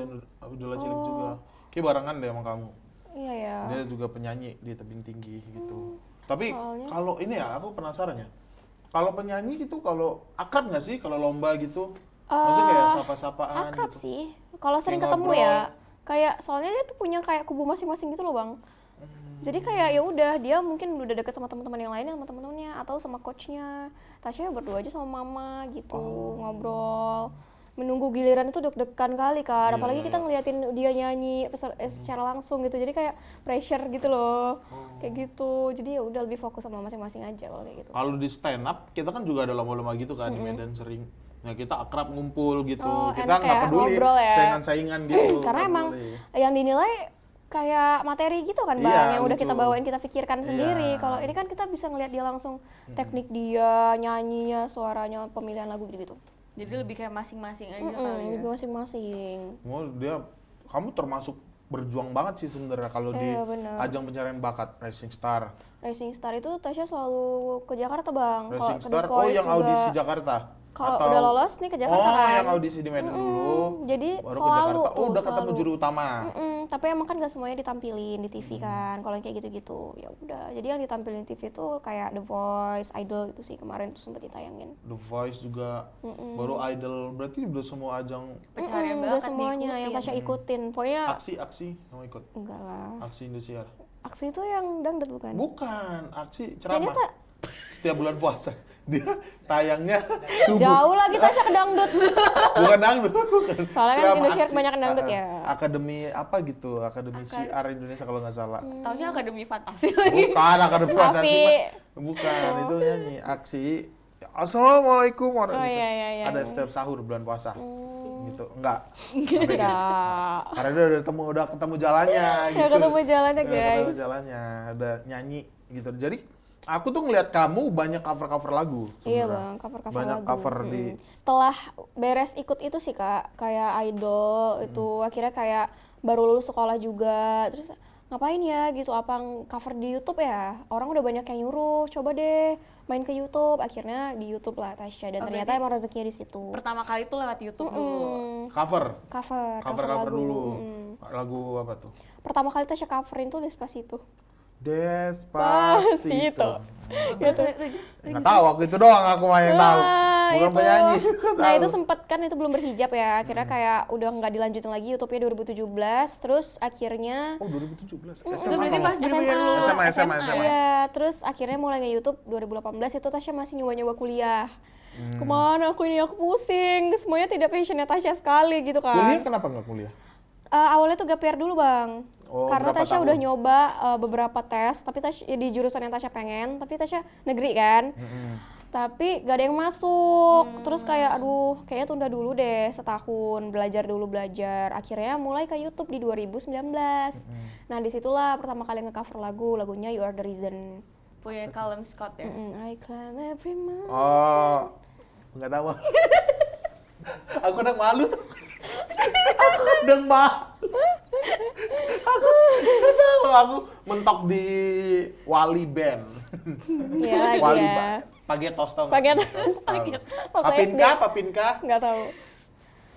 Idola Cilik juga. Kayak barengan deh sama kamu. Iya ya. Dia juga penyanyi di tebing tinggi gitu. Tapi soalnya- kalau ini ya, aku penasaran ya. Kalau penyanyi gitu, kalau akrab nggak sih kalau lomba gitu? Maksudnya kayak sapa-sapaan Akrab gitu. sih. Kalau sering Kayak ketemu ngobrol. ya, kayak soalnya dia tuh punya kayak kubu masing-masing gitu loh, Bang. Jadi kayak ya udah dia mungkin udah deket sama teman-teman yang lainnya, sama teman-temannya atau sama coachnya. Tasya berdua aja sama mama gitu, ngobrol. Menunggu giliran itu deg-degan kali kan, Iya, apalagi iya, kita iya. ngeliatin dia nyanyi secara langsung gitu. Jadi kayak pressure gitu loh. Kayak gitu. Jadi ya udah lebih fokus sama masing-masing aja kalau kayak gitu. Kalau di stand up, kita kan juga ada lomba-lomba gitu kan di Medan sering. Nah kita akrab ngumpul gitu, Oh, kita enak nggak ya, peduli ngobrol ya. saingan-saingan gitu. Karena nggak emang peduli. yang dinilai kayak materi gitu kan Bang, Iya, yang udah lucu. kita bawain, kita pikirkan sendiri. Iya. Kalau ini kan kita bisa ngeliat dia langsung, teknik dia, nyanyinya, suaranya, pemilihan lagu gitu-gitu. Jadi lebih kayak masing-masing aja kali ya. Lebih masing-masing. Kamu termasuk berjuang banget sih sebenarnya kalau di Iya, benar. ajang pencarian bakat Rising Star. Rising Star itu Tasya selalu ke Jakarta Bang. Kalau Rising ke The Star, oh Voice yang juga. audisi Jakarta. Kalau Atau- udah lolos nih ke Jakarta Oh, kan. yang audisi di Medan dulu. Jadi Baru ke selalu Jakarta. Oh, tuh, udah ketemu selalu. juru utama. Tapi emang kan gak semuanya ditampilin di TV kan. Kalau yang kayak gitu-gitu ya udah. Jadi yang ditampilin di TV tuh kayak The Voice, Idol itu sih kemarin tuh sempat ditayangin. The Voice juga. Baru Idol. Berarti udah semua ajang Pencarian Udah bakat semuanya yang diikutin. Tasya ikutin. Pokoknya aksi kamu ikut. enggak lah. Aksi Indosiar. Aksi itu yang dangdut bukan? Bukan, aksi ceramah. Ternyata Setiap bulan puasa. Dia tayangnya subuh. jauh lagi Tasya ke dangdut. Bukan dangdut, bukan. Soalnya kan Ceramah Indosiar aksi. kebanyakan dangdut ya. Akademi apa gitu, Akademi Siar Indonesia kalau nggak salah. Taunya Akademi Fantasi lagi. Bukan Akademi Raffi. Fantasi mah. Bukan, itu nyanyi aksi. Assalamualaikum warahmatullahi iya, wabarakatuh. iya. Ada setiap sahur bulan puasa. Gitu. Enggak. Enggak. Karena dia udah ketemu jalannya gitu. Udah ketemu jalannya Udah ketemu guys. jalannya, udah nyanyi gitu. Jadi aku tuh ngeliat kamu banyak cover-cover lagu Iya sebenarnya. bang, cover-cover Banyak lagu. cover di Setelah beres ikut itu sih kak, kayak idol itu akhirnya kayak baru lulus sekolah juga, terus ngapain ya gitu, apa cover di YouTube ya? Orang udah banyak yang nyuruh, coba deh main ke YouTube. Akhirnya di YouTube lah Tasya, dan Oh, ternyata berarti emang rezekinya di situ. Pertama kali tuh lewat YouTube dulu. cover. Cover Cover lagu. dulu. Lagu apa tuh? Pertama kali Tasya coverin tuh Despacito. Despacito. Gitu. Nggak tahu, waktu itu doang aku mah yang tahu. Bukan itu. penyanyi. Nah itu sempet kan itu belum berhijab ya, akhirnya kayak udah nggak dilanjutin lagi YouTube-nya 2017, terus akhirnya Oh 2017. Itu SMA berarti kamu? pas bener-bener lulus SMA. Iya, terus akhirnya mulai nge-YouTube 2018 itu Tasya masih nyoba-nyoba kuliah. Kemana aku ini, aku pusing, semuanya tidak passionnya Tasya sekali gitu kan. Kuliah kenapa nggak kuliah? Awalnya tuh gap year dulu bang, Oh, karena berapa Tasya tahun? udah nyoba beberapa tes, tapi Tasya di jurusan yang Tasya pengen, tapi Tasya negeri kan. Tapi gak ada yang masuk, terus kayak aduh kayaknya tunda dulu deh setahun, belajar dulu belajar. Akhirnya mulai ke YouTube di 2019. Nah disitulah pertama kali nge-cover lagunya You Are The Reason. punya Callum Scott ya. I climb every mountain. Oh, nggak tahu. Aku udah malu tuh. Aku udah malu. Aku nggak tahu. Aku mentok di Wali Band. Iya lagi Wali ya. Pagetos tau nggak? Pagetos. Pas Papinka. Nggak tahu.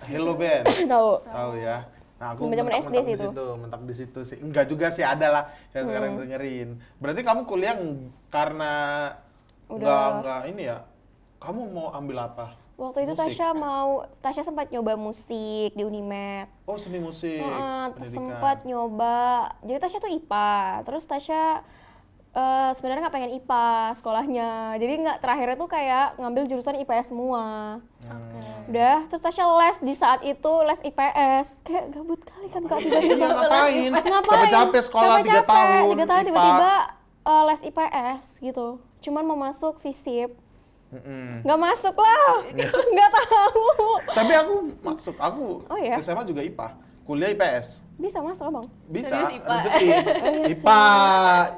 Hello Band. Tahu. Tahu ya. Nah, aku Zaman mentok SD di sih itu. situ, mentok di situ sih. Enggak juga sih, ada lah yang sekarang dengerin. Berarti kamu kuliah karena enggak ini ya. Kamu mau ambil apa? Waktu itu Musik. Tasya sempat nyoba musik di Unimed. Oh, seni musik. Terus pendidikan. sempat nyoba. Jadi Tasya tuh IPA. Terus Tasya sebenarnya nggak pengen IPA sekolahnya. Jadi nggak, terakhirnya tuh kayak ngambil jurusan IPS semua. Udah, terus Tasya les di saat itu, les IPS. Kayak gabut kali kan kak tiba-tiba. Iya, ngapain? Ngapain? Capek-capek sekolah 3 tahun. 3 tahun IPA. tiba-tiba les IPS gitu. Cuman mau masuk FISIP. Nggak masuk lah, nggak tahu. Tapi aku masuk, aku Oh, iya? SMA juga IPA. Kuliah IPS. Bisa masuk abang? Bisa, Serius, IPA? rezeki. iya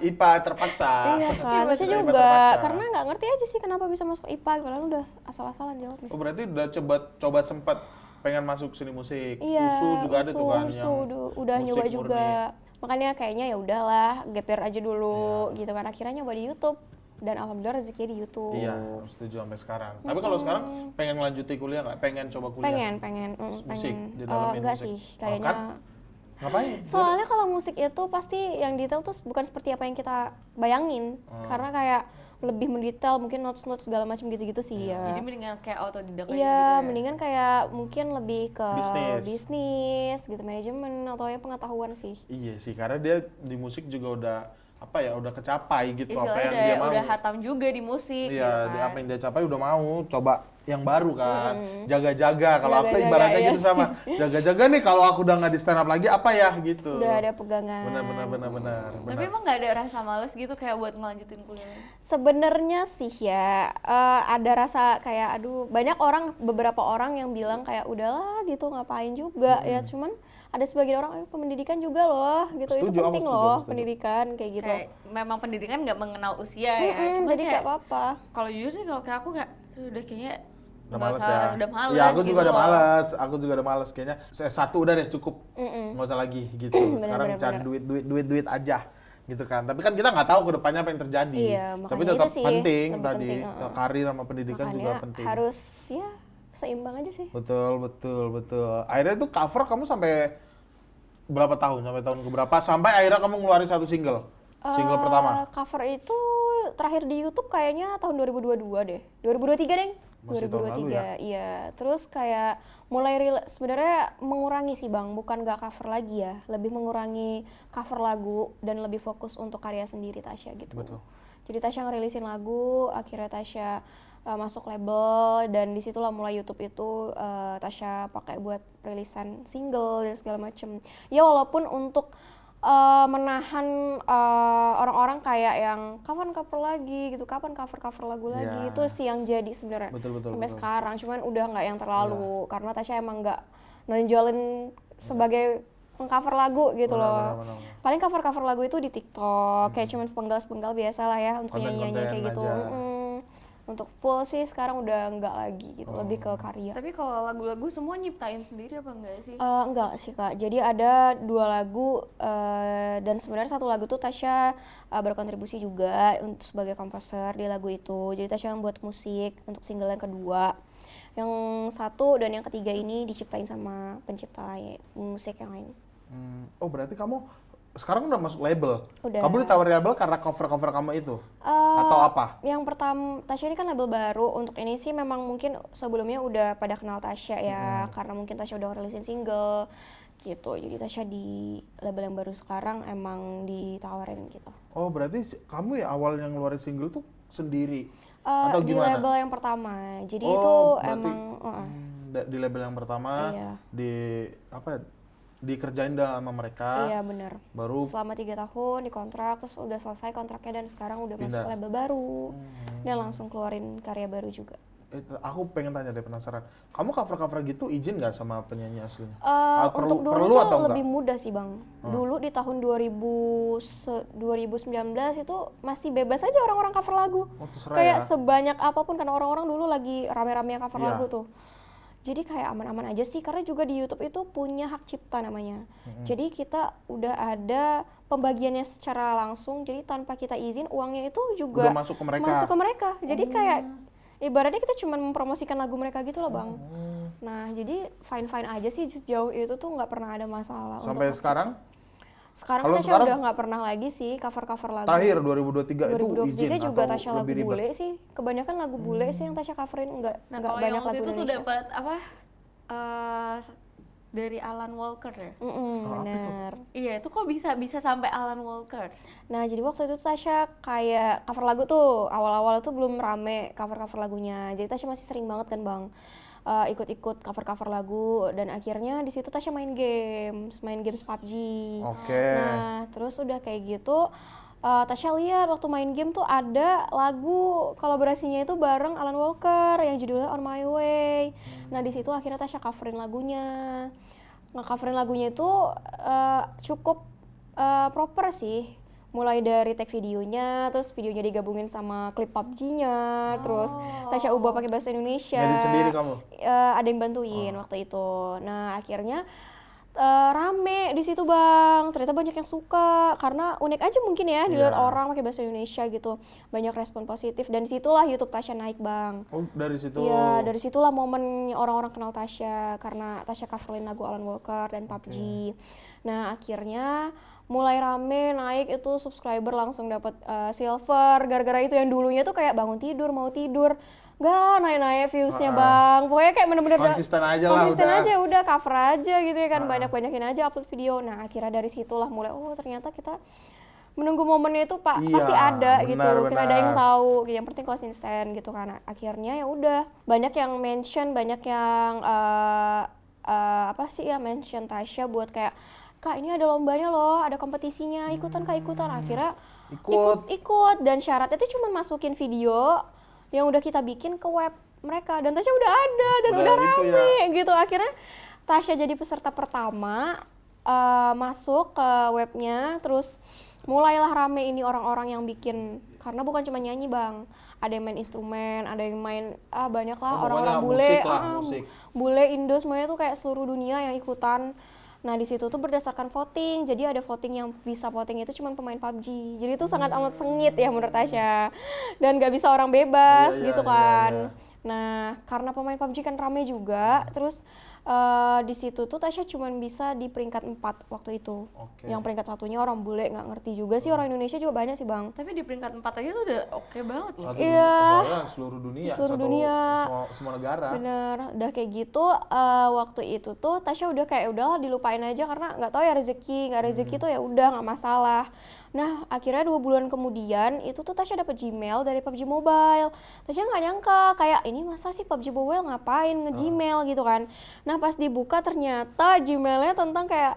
IPA terpaksa. Iya kan, Tasya IPA juga. terpaksa. Karena nggak ngerti aja sih kenapa bisa masuk IPA. Padahal udah asal-asalan jawabnya. Oh, berarti udah coba sempat pengen masuk seni musik. Iya, USU juga ada tuh kan USU, yang udah musik nyoba murni. juga. Makanya kayaknya ya udahlah, gap year aja dulu gitu kan. Akhirnya nyoba di YouTube dan alhamdulillah rezekinya di YouTube. Iya, setuju sampai sekarang. Tapi kalau sekarang pengen lanjutin kuliah nggak? Pengen coba kuliah? Pengen. Musik, pengen. didalamin Enggak musik. sih, Oh, kayaknya. kan? Ngapain? Soalnya kalau musik itu pasti yang detail tuh bukan seperti apa yang kita bayangin. Karena kayak lebih mendetail, mungkin notes-notes segala macam gitu-gitu sih ya. Jadi mendingan kayak autodidak aja Iya, gitu ya. mendingan kayak mungkin lebih ke Bisnis. bisnis gitu, manajemen atau yang pengetahuan sih. Iya sih, karena dia di musik juga udah apa ya, udah kecapai gitu apa Istilahnya yang dia mau. udah hatam juga di musik Iya, gitu kan. apa yang dia capai udah mau coba yang baru kan. Jaga-jaga, kalau aku Jaga-jaga, ibaratnya iya gitu sama. Jaga-jaga nih kalau aku udah nggak di stand up lagi apa ya gitu. Udah ada pegangan. Benar. Tapi emang nggak ada rasa males gitu kayak buat ngelanjutin kuliah? Sebenarnya sih ya ada rasa kayak aduh, banyak orang, beberapa orang yang bilang kayak udahlah gitu ngapain juga ya, cuman ada sebagian orang pendidikan juga loh gitu. Itu Setuju, aku penting setuju, loh aku setuju. pendidikan kayak gitu. Kayak memang pendidikan nggak mengenal usia ya. Cuma Jadi kayak nggak apa-apa. kalau jujur sih kalau kayak aku kayak udah kayaknya Udah nggak males usah, ya. udah males Iya, aku gitu juga udah loh. males. Aku juga udah males kayaknya. S1 udah deh cukup. Nggak usah lagi gitu. Sekarang bener, cari duit aja. gitu kan. Tapi kan kita nggak tahu ke depannya apa yang terjadi. Iya, Tapi makanya tetap itu sih, penting lebih tadi penting, karir sama pendidikan juga makanya penting. harus ya seimbang aja sih. Betul. Akhirnya itu cover kamu sampai berapa tahun? Sampai tahun keberapa? Sampai akhirnya kamu ngeluarin satu single. Single pertama. Cover itu terakhir di YouTube kayaknya tahun 2022 deh. 2023 deh. Masih tahun lalu ya? Iya. Terus kayak mulai sebenarnya mengurangi sih Bang, bukan nggak cover lagi ya. Lebih mengurangi cover lagu dan lebih fokus untuk karya sendiri Tasya gitu. Betul. Jadi Tasya ngerilisin lagu, akhirnya Tasya masuk label dan disitulah mulai YouTube itu Tasya pakai buat rilisan single dan segala macem. Ya walaupun untuk menahan orang-orang kayak yang kapan cover lagi gitu, kapan cover lagu lagi, Ya. itu sih yang jadi sebenarnya sampai sekarang. Cuman udah nggak yang terlalu karena Tasya emang nggak nonjolin sebagai pengcover lagu gitu loh. Benar. Paling cover lagu itu di TikTok kayak cuman sepenggal biasa lah ya untuk Konten-konten nyanyi kayak gitu. aja. Untuk full sih sekarang udah nggak lagi gitu, lebih ke karya. Tapi kalau lagu-lagu semua nyiptain sendiri apa enggak sih? Enggak sih Kak, jadi ada 2 lagu dan sebenarnya satu lagu tuh Tasya berkontribusi juga untuk sebagai komposer di lagu itu. Jadi Tasya membuat musik untuk single yang kedua. Yang satu dan yang ketiga ini diciptain sama pencipta lain, musik yang lain. Oh berarti kamu sekarang udah masuk label? Udah. Kamu ditawarin label karena cover kamu itu? Atau apa? Yang pertama, Tasya ini kan label baru. Untuk ini sih memang mungkin sebelumnya udah pada kenal Tasya ya, karena mungkin Tasya udah rilisin single gitu. Jadi Tasya di label yang baru sekarang emang ditawarin gitu. Oh berarti kamu ya awal yang ngeluarin single tuh sendiri? Atau Di gimana? label yang pertama. Jadi Oh, itu berarti, emang di label yang pertama, Iya. dikerjain dah sama mereka, iya benar. baru Selama 3 tahun dikontrak, terus udah selesai kontraknya dan sekarang udah masuk Pindah. ke label baru. Dan langsung keluarin karya baru juga. aku pengen tanya deh, penasaran. Kamu cover gitu izin nggak sama penyanyi aslinya? Untuk dulu perlu tuh atau lebih enggak? mudah sih Bang. Dulu di tahun 2019 itu masih bebas aja orang-orang cover lagu. Oh, terserah Kayak ya? sebanyak apapun, karena orang-orang dulu lagi rame-rame cover Iya. lagu tuh. Jadi kayak aman-aman aja sih, karena juga di YouTube itu punya hak cipta namanya. Jadi kita udah ada pembagiannya secara langsung, jadi tanpa kita izin uangnya itu juga Udah masuk ke mereka? masuk ke mereka. Jadi kayak ibaratnya kita cuma mempromosikan lagu mereka gitu loh Bang. Nah jadi fine-fine aja sih sejauh itu tuh nggak pernah ada masalah. Sampai untuk sekarang? sekarang Kalau Tasya sekarang- udah nggak pernah lagi sih cover lagu. Terakhir 2023 itu 2023 izin juga atau Tasya lagu lebih ribet? bule sih. Kebanyakan lagu bule sih yang Tasya coverin, Nah nggak kalau banyak yang waktu lagu itu tuh Indonesia. dapat apa? Dari Alan Walker ya? apa Bener. Iya, itu kok bisa sampai Alan Walker? Nah jadi waktu itu Tasya kayak cover lagu tuh, awal-awal tuh belum rame cover lagunya. Jadi Tasya masih sering banget kan Bang ikut-ikut cover lagu, dan akhirnya di situ Tasya main games PUBG. Oke. Nah terus udah kayak gitu Tasya lihat waktu main game tuh ada lagu kolaborasinya itu bareng Alan Walker yang judulnya On My Way. Nah di situ akhirnya Tasya coverin lagunya. Nge-coverin lagunya itu cukup proper sih. Mulai dari tag videonya, terus videonya digabungin sama klip PUBG-nya, terus Tasya ubah pakai bahasa Indonesia. Ngedit sendiri kamu? Ada yang bantuin waktu itu. Nah akhirnya rame di situ Bang, ternyata banyak yang suka karena unik aja mungkin ya dilihat Iya. orang pakai bahasa Indonesia gitu, banyak respon positif dan situlah YouTube Tasya naik Bang. Oh dari situ? Iya, dari situlah momen orang-orang kenal Tasya karena Tasya coverin lagu Alan Walker dan PUBG. Nah akhirnya mulai rame naik itu subscriber langsung dapat silver gara-gara itu. Yang dulunya tuh kayak bangun tidur mau tidur nggak naik viewsnya Bang, pokoknya kayak bener-bener Konsisten aja lah udah cover aja gitu ya kan, banyakin aja upload video. Nah akhirnya dari situlah mulai ternyata kita menunggu momennya itu Iya, pasti ada gitu, kita ada yang benar. tahu, yang penting konsisten gitu kan. Akhirnya ya udah banyak yang mention, banyak yang mention Tasya buat kayak, Kak ini ada lombanya loh, ada kompetisinya, ikutan akhirnya ikut dan syaratnya itu cuma masukin video yang udah kita bikin ke web mereka dan Tasya udah ada dan udah gitu rame gitu. Akhirnya Tasya jadi peserta pertama masuk ke webnya, terus mulailah rame ini orang-orang yang bikin, karena bukan cuma nyanyi Bang, ada yang main instrumen, ada yang main banyak lah orang-orang bule, musik. bule Indo semuanya tuh kayak seluruh dunia yang ikutan. Nah di situ tuh berdasarkan voting, jadi ada voting yang bisa voting itu cuma pemain PUBG. Jadi itu sangat amat sengit ya menurut Tasya, dan nggak bisa orang bebas Iya, gitu iya, kan. iya. Nah karena pemain PUBG kan rame juga, terus di situ tuh Tasya cuma bisa di peringkat 4 waktu itu. Oke. Yang peringkat satunya orang bule, nggak ngerti juga sih, orang Indonesia juga banyak sih bang. Tapi di peringkat 4 aja tuh udah oke banget loh. Iya. Soalnya seluruh dunia, Seluruh dunia. semua negara. Bener, udah kayak gitu waktu itu tuh Tasya udah kayak udah dilupain aja karena nggak tahu ya rezeki, nggak rezeki tuh ya udah nggak masalah. Nah akhirnya 2 bulan kemudian itu tuh Tasya dapet Gmail dari PUBG Mobile. Tasya nggak nyangka kayak ini masa sih PUBG Mobile ngapain nge-Gmail gitu kan. Nah pas dibuka ternyata Gmailnya tentang kayak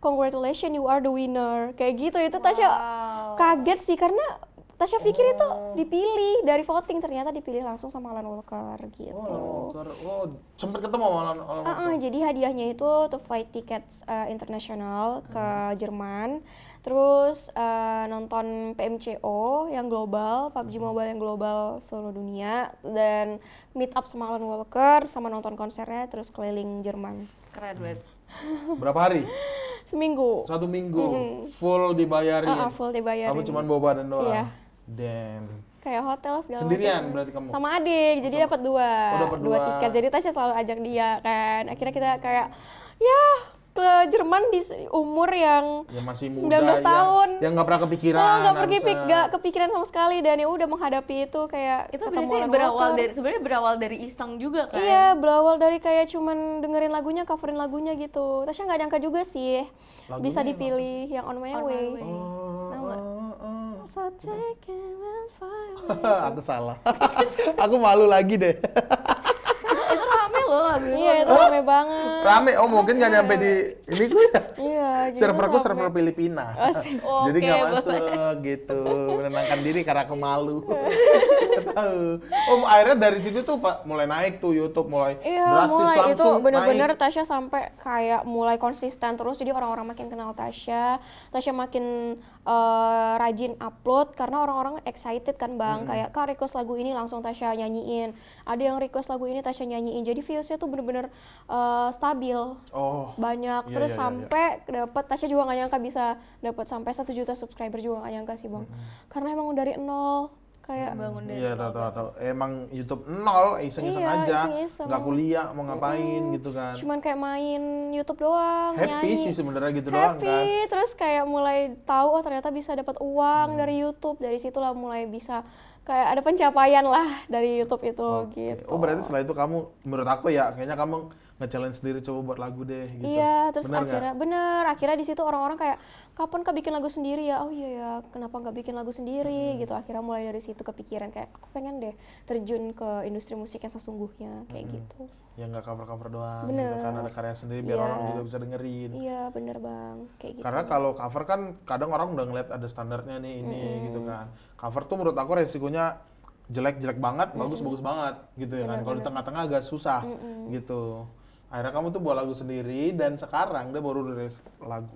congratulations you are the winner kayak gitu. Itu Tasya kaget sih karena Tasya pikir itu dipilih dari voting, ternyata dipilih langsung sama Alan Walker gitu. Sempet ketemu sama Alan Walker. Jadi hadiahnya itu tuh flight tickets internasional ke Jerman, terus nonton PMCO yang global, PUBG Mobile yang global seluruh dunia, dan meet up sama Alan Walker, sama nonton konsernya, terus keliling Jerman. Keren banget. Berapa hari? Seminggu. 1 minggu. Full dibayarin. Full dibayarin. Kamu cuma bawa badan doang. Iya. Damn. Kayak hotel segala Sendirian macam. berarti kamu? Sama adik, jadi dapat dua. dapat dua. Tiket. Jadi Tasya selalu ajak dia kan. Akhirnya kita kayak ya ke Jerman di umur yang Ya masih 19 muda tahun. yang nggak pernah kepikiran. Nggak kepikiran sama sekali, dan ya udah menghadapi itu kayak Itu ketemu berarti Alan berawal Walker. dari sebenarnya berawal dari iseng juga kan? Iya, berawal dari kayak cuman dengerin lagunya, coverin lagunya gitu. Tasya nggak nyangka juga sih Lagunya bisa yang dipilih yang On My On My Way. Way. Tahu nggak? So take it and fire. Aku salah. Aku malu lagi deh. Itu rame loh lagunya. Iya, itu rame banget. Rame, mungkin nggak nyampe di ini gue ya. Iya, jadi Serverku rame. server Filipina. Asik. Jadi Oke, nggak boleh. masuk gitu. Menenangkan diri karena aku malu. Nggak tahu. Akhirnya dari situ tuh Pak mulai naik tuh YouTube mulai Iya, drastis mulai itu langsung bener-bener naik. Tasya sampai kayak mulai konsisten terus, jadi orang-orang makin kenal Tasya makin rajin upload karena orang-orang excited kan bang, kayak Kak request lagu ini langsung Tasya nyanyiin, ada yang request lagu ini Tasya nyanyiin, jadi viewsnya tuh bener-bener stabil, Oh. banyak, Iya, terus iya, iya. sampai dapat, Tasya juga nggak nyangka bisa dapat sampai 1 juta subscriber, juga nggak nyangka sih bang, karena emang dari nol kayak Bangun dari Iya, nol. tahu. Emang YouTube nol, iseng-iseng Iya, aja. iseng-iseng. Nggak kuliah, mau ngapain gitu kan. cuman kayak main YouTube doang, Happy nyanyi. sih sebenarnya gitu doang Happy, kan. terus kayak mulai tahu oh ternyata bisa dapat uang dari YouTube, dari situlah mulai bisa kayak ada pencapaian lah dari YouTube itu gitu. Oh berarti setelah itu kamu, menurut aku ya, kayaknya kamu nge-challenge sendiri coba buat lagu deh gitu. Iya, terus Bener nggak? akhirnya di situ orang-orang kayak kapan Kak bikin lagu sendiri ya? Oh iya ya, kenapa nggak bikin lagu sendiri gitu. Akhirnya mulai dari situ kepikiran kayak aku pengen deh terjun ke industri musik yang sesungguhnya kayak gitu. Ya nggak cover-cover doang Bener. gitu kan, ada karya sendiri biar Iya. orang juga bisa dengerin. Iya, bener Bang, kayak gitu. Karena kalau cover kan kadang orang udah ngeliat ada standarnya nih ini gitu kan. Cover tuh menurut aku resikonya jelek banget, bagus banget gitu ya kan. Kalau di tengah-tengah agak susah gitu. Akhirnya kamu tuh buat lagu sendiri dan sekarang dia baru rilis lagu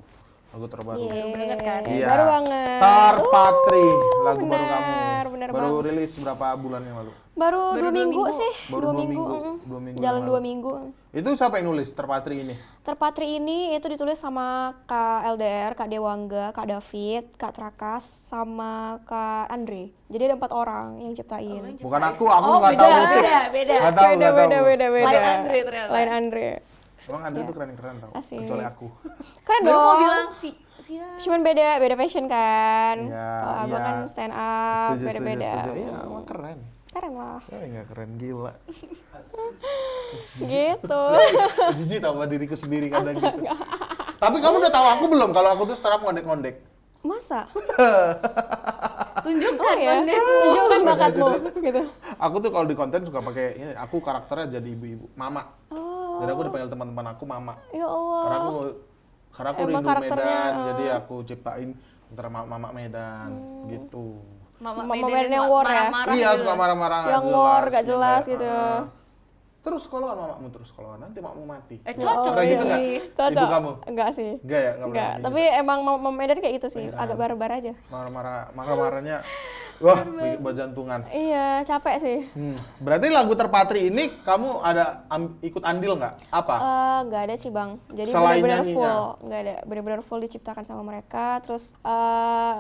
terbaru. Iya, banget kan? Iya. baru banget. Terpatri lagu baru benar, kamu. benar baru banget. rilis berapa bulan yang lalu? Baru 2 dua minggu minggu. sih, Baru 2 2 minggu, minggu. mm. 2 minggu Jalan yang 2 lalu. minggu. Itu siapa yang nulis Terpatri ini? Terpatri ini itu ditulis sama Kak LDR, Kak Dewangga, Kak David, Kak Trakas, sama Kak Andre. Jadi ada 4 orang yang ciptain. Bukan aku Oh, nggak beda, tahu musik. beda. Nggak tahu, nggak tahu. beda. Lain Andre ternyata. Lain Andre. Emang Andre tuh keren-keren tau, Asik. kecuali aku. Keren Baru mau dong. bilang siap. Cuman beda passion kan. Iya, Kalau abang iya. kan stand up, Setuju. beda-beda. Iya, emang keren. Keren lah. Ya nggak keren, gila. Gitu. Jijik tau sama diriku sendiri kadang gitu. Tapi kamu udah tahu aku belum kalau aku tuh stand up ngondek-ngondek? Masa? Tunjukkan ya. kondekmu. Tunjukkan bakatmu gitu. Aku tuh kalau di konten suka pakai ini, aku karakternya jadi ibu-ibu, mama. Oh. Jadi aku dipanggil teman-teman aku mama. Ya Allah. Karena aku Emang rindu karakternya, Medan, jadi aku ciptain antara mama Medan gitu. Mama Mama Medan Medan yang war ya? marah-marah Iya, gitu. suka marah-marah nggak Yang war, nggak yang jelas kayak, gitu. terus kalau makmu terus kalau nanti makmu mati. Cocok Kayak gitu sih. nggak? Cocok. Itu kamu? Enggak sih. Enggak ya? Nggak Enggak, pernah tapi kayak emang Mama Medan kayak gitu sih, Iya. agak barbar aja. gitu. Marah-marahnya, wah buat jantungan. Iya, capek sih. Berarti lagu Terpatri ini kamu ada ikut andil nggak? Apa? Nggak ada sih bang, jadi Selain benar-benar nyanyinya? full, nggak ada, benar-benar full diciptakan sama mereka. Terus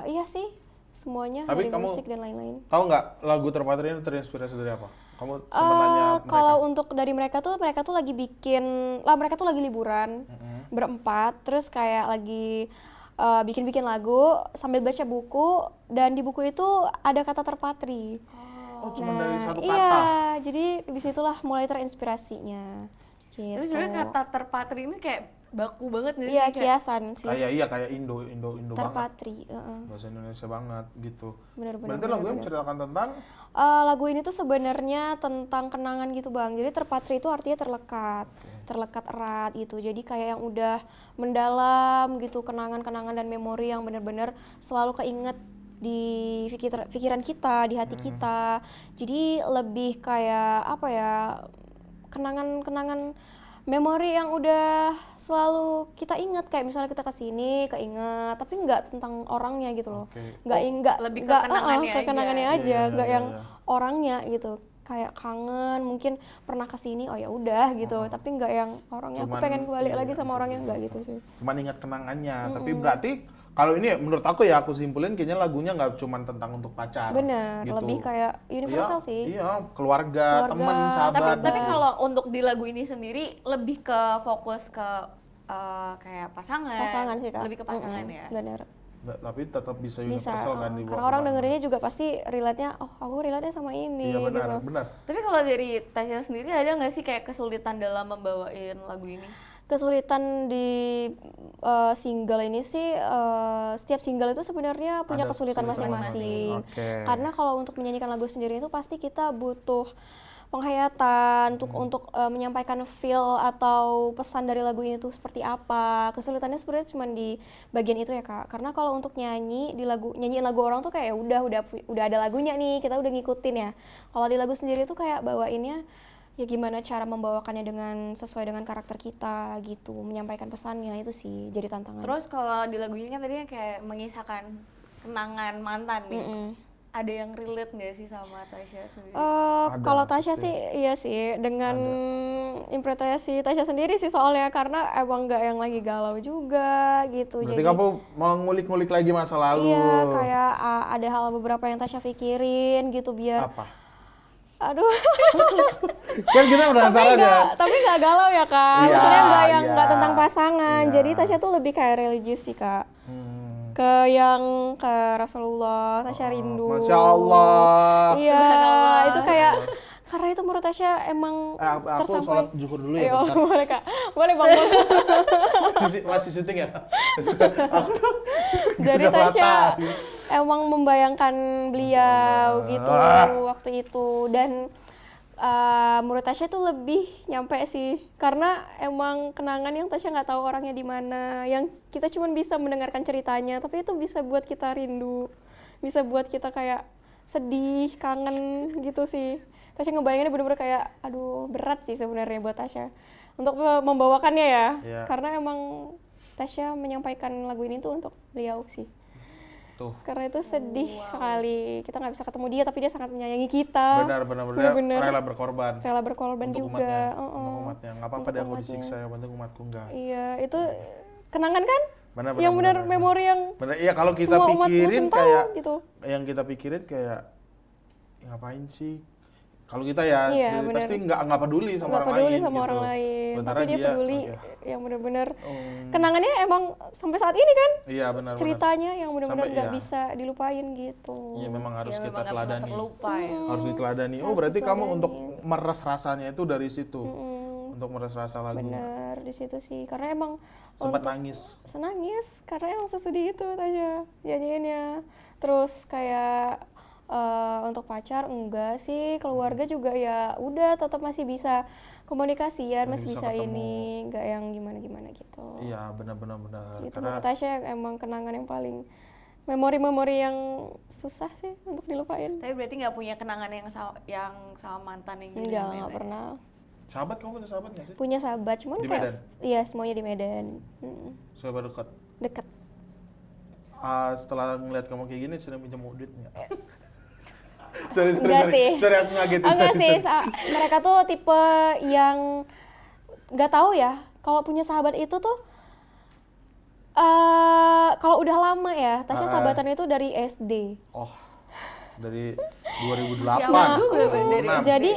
iya sih, semuanya Tapi dari kamu musik dan lain-lain. Tahu nggak lagu Terpatri ini terinspirasi dari apa? Kamu sempat nanya mereka? Kalau untuk dari mereka tuh lagi bikin, mereka tuh lagi liburan berempat, terus kayak lagi bikin-bikin lagu sambil baca buku, dan di buku itu ada kata Terpatri. Oh, cuma dari satu kata? Iya, jadi disitulah mulai terinspirasinya. Gitu. Tapi sebenarnya kata Terpatri ini kayak baku banget nggak sih? Iya, Kayak- kiasan sih. Kayak Indo banget. Terpatri, Bahasa Indonesia banget gitu. bener-bener. Berarti lagunya menceritakan tentang Lagu ini tuh sebenarnya tentang kenangan gitu bang. Jadi Terpatri itu artinya terlekat, terlekat erat gitu. Jadi kayak yang udah mendalam gitu, kenangan-kenangan dan memori yang benar-benar selalu keinget di pikiran kita, di hati kita. Jadi lebih kayak apa ya, kenangan-kenangan memori yang udah selalu kita ingat, kayak misalnya kita kesini keinget, tapi nggak tentang orangnya gitu loh. Oke. Nggak lebih ke nggak, kenangannya ke aja. kenangannya aja, Iya, nggak iya, yang iya. orangnya gitu. Kayak kangen, mungkin pernah kesini, oh ya udah gitu. Tapi nggak yang orangnya, aku Cuman, pengen kembali iya, lagi sama betul, orangnya, nggak gitu sih. cuman ingat kenangannya. Tapi berarti kalau ini menurut aku ya, aku simpulin kayaknya lagunya nggak cuma tentang untuk pacar. Bener, gitu. lebih kayak universal Iya, sih. Iya, keluarga, teman, sahabat. Tapi kalau untuk di lagu ini sendiri lebih ke fokus ke kayak pasangan Sih kak. lebih ke pasangan ya. Bener. Tapi tetap bisa Bisa, universal kan dibuat. karena orang dengerinnya juga pasti relate-nya, oh aku relate-nya sama ini Iya benar, gitu. benar. Tapi kalau dari Tasya sendiri ada nggak sih kayak kesulitan dalam membawain lagu ini? Kesulitan di single ini sih, setiap single itu sebenarnya punya Ada kesulitan kesulitan masing-masing. Oke. Karena kalau untuk menyanyikan lagu sendiri itu pasti kita butuh penghayatan untuk menyampaikan feel atau pesan dari lagu ini tuh seperti apa. Kesulitannya sebenarnya cuma di bagian itu ya kak. Karena kalau untuk nyanyiin lagu orang tuh kayak ya udah ada lagunya nih, kita udah ngikutin ya. Kalau di lagu sendiri tuh kayak bawainnya ya gimana cara membawakannya sesuai dengan karakter kita gitu, menyampaikan pesannya, itu sih jadi tantangan. Terus kalau di lagu ini kan tadi kayak mengisahkan kenangan mantan nih. Ada yang relate nggak sih sama Tasya sendiri? Kalau Tasya pasti. sih iya sih, dengan interpretasi Tasya sendiri sih soalnya, karena emang nggak yang lagi galau juga gitu. Berarti Jadi kamu mau ngulik-ngulik lagi masa lalu. iya, kayak ada hal beberapa yang Tasya pikirin gitu biar Apa? aduh. Kan kita penasaran ya. Tapi nggak galau ya kak, Iya, maksudnya nggak iya. tentang pasangan. Iya. Jadi Tasya tuh lebih kayak religius sih kak, ke Rasulullah, Tasya rindu. Masya Allah. Iya, Subhanallah. itu kayak karena itu menurut Tasya emang Aku sholat zuhur dulu ya. Ayo, bentar. boleh kak, boleh bang. Masih syuting ya? Jadi Sudah Tasya patah. emang membayangkan beliau Allah. gitu waktu itu, dan menurut Tasya itu lebih nyampe sih, karena emang kenangan yang Tasya nggak tahu orangnya di mana, yang kita cuma bisa mendengarkan ceritanya, tapi itu bisa buat kita rindu, bisa buat kita kayak sedih, kangen gitu sih. Tasya ngebayanginnya bener-bener kayak, aduh berat sih sebenarnya buat Tasya untuk membawakannya ya, Iya. karena emang Tasya menyampaikan lagu ini tuh untuk beliau sih. Tuh. Karena itu sedih sekali, kita nggak bisa ketemu dia, tapi dia sangat menyayangi kita. Benar. Bener-bener. Rela berkorban. Rela berkorban Untuk juga. umatnya. Untuk umatnya. Nggak apa-apa Untuk deh aku umatnya. disiksa, yang penting umatku enggak. Iya, itu kenangan kan? Benar, Yang benar memori yang Benar, iya kalau kita semua umat pikirin muslim tahu kayak gitu. yang kita pikirin kayak "Ya, ngapain sih? Kalau kita ya Iya, benar. pasti nggak peduli sama Nggak orang peduli lain. sama gitu. orang lain, Sementara tapi dia peduli oke. yang benar-benar Oh, kenangannya emang sampai saat ini kan, iya benar. ceritanya yang benar-benar Sampai, nggak iya. bisa dilupain gitu. Iya memang harus Ya kita memang nggak pernah teladani. terlupa ya. Harus diteladani. Oh Harus berarti kamu diteladani. untuk meres rasanya itu dari situ. Untuk meres rasa lagunya. Bener di situ sih, karena emang Sempat untuk nangis. senangis karena emang sesedih itu Tasya nyanyiinnya. Terus kayak untuk pacar enggak sih, keluarga juga ya udah tetap masih bisa komunikasian, Masih masih bisa bisa ketemu. ini, enggak yang gimana-gimana gitu. Iya benar. Itu Karena menurut Tasya emang kenangan yang paling memori-memori yang susah sih untuk dilupain. Tapi berarti nggak punya kenangan yang sama mantan yang gini Enggak, ya? nggak pernah. Sahabat, kamu punya sahabat nggak sih? Punya sahabat, cuman Di kayak Medan? iya semuanya di Medan. Sahabat dekat. Deket. Setelah ngeliat kamu kayak gini, sering pinjam duit nggak? sorry, Enggak sih. Sorry, aku ngagetin. Enggak sorry, sih, sorry. mereka tuh tipe yang nggak tahu ya. Kalau punya sahabat itu tuh kalau udah lama ya, Tasya sahabatan itu dari SD. Oh, dari 2008. Siapa juga ya, Bang, dari 2006. Jadi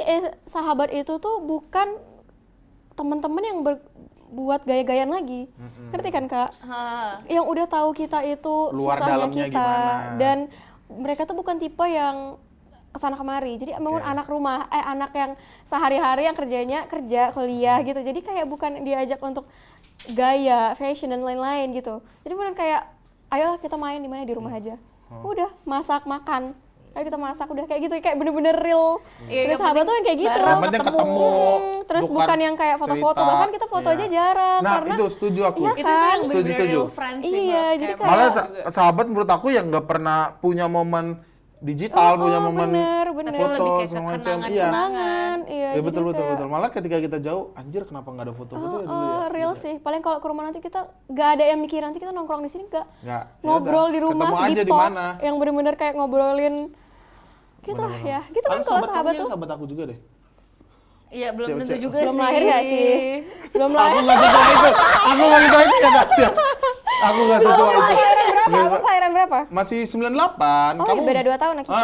sahabat itu tuh bukan teman-teman yang buat gaya-gayaan lagi. Ngerti kan, Kak? Hah. Yang udah tahu kita itu Luar susahnya dalamnya kita gimana. dan mereka tuh bukan tipe yang kesana kemari. Jadi memang Oke. anak yang sehari-hari yang kerjanya kerja, kuliah gitu. Jadi kayak bukan diajak untuk gaya, fashion dan lain-lain gitu. Jadi benar kayak ayo kita main di mana di rumah aja. Udah masak makan. Ayo kita masak udah kayak gitu kayak bener-bener real. Iya, Real sahabat tuh yang kayak gitu. Yang penting ketemu. Terus bukan yang kayak foto-foto, cerita. bahkan kita foto Iya. aja jarang Nah, karena itu setuju aku. Iya Itu tuh yang kan? Setuju, bener-bener setuju. real friends sih, Iya, menurut jadi kayak kayak- Malah juga. sahabat menurut aku yang nggak pernah punya momen digital, punya momen bener. Tapi foto lebih kayak segala macam. kenangan-kenangan. Iya. Kenangan, iya. Ya jadi betul betul kayak- betul. Malah ketika kita jauh, anjir kenapa nggak ada foto-foto ya dulu ya? real Gitu. sih. Paling kalau ke rumah nanti kita nggak ada yang mikir nanti kita nongkrong di sini nggak. Nggak. Ya Ngobrol udah, di rumah ketemu aja di di talk, mana. yang bener-bener kayak ngobrolin gitu lah ya. Gitu kan kalau sahabat tuh sahabat aku juga deh. Iya, belum tentu Cewek-cewek. juga belum sih. lahir ya sih. Belum Aku lahir. nggak setua itu. Aku nggak setua itu ya Tasya. Aku nggak setua itu. Kelahiran berapa? Aku kelahiran berapa? Masih 98. Oh, Kamu beda 2 tahun lah kita.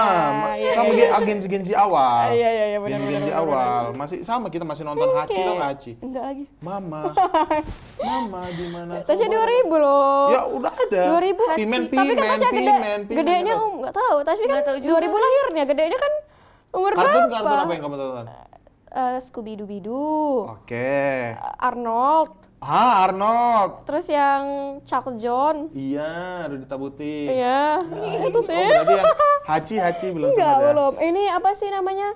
Iya, sama iya. agensi-agensi awal. Iya, iya, iya, benar, Agensi-agensi benar, benar, awal. Masih sama kita masih nonton Hachi, tau nggak Hachi? Enggak lagi. Mama. Mama di mana? Tasya kau 2000 loh. Ya udah ada. 2000. Pimen, Tapi kan Tasya pimen. gedenya enggak tahu. Tasya kan Nggak tahu juga. 2000 lahirnya, gedenya kan umur berapa? Kartun apa yang kamu tonton? Scooby Doo, Oke. Arnold, Arnold. terus yang Chuck John. Iya, Rudy Tabuti. Iya, itu Oh, sih. berarti yang Hachi belum Enggak, sama dia. belum. Ini apa sih namanya?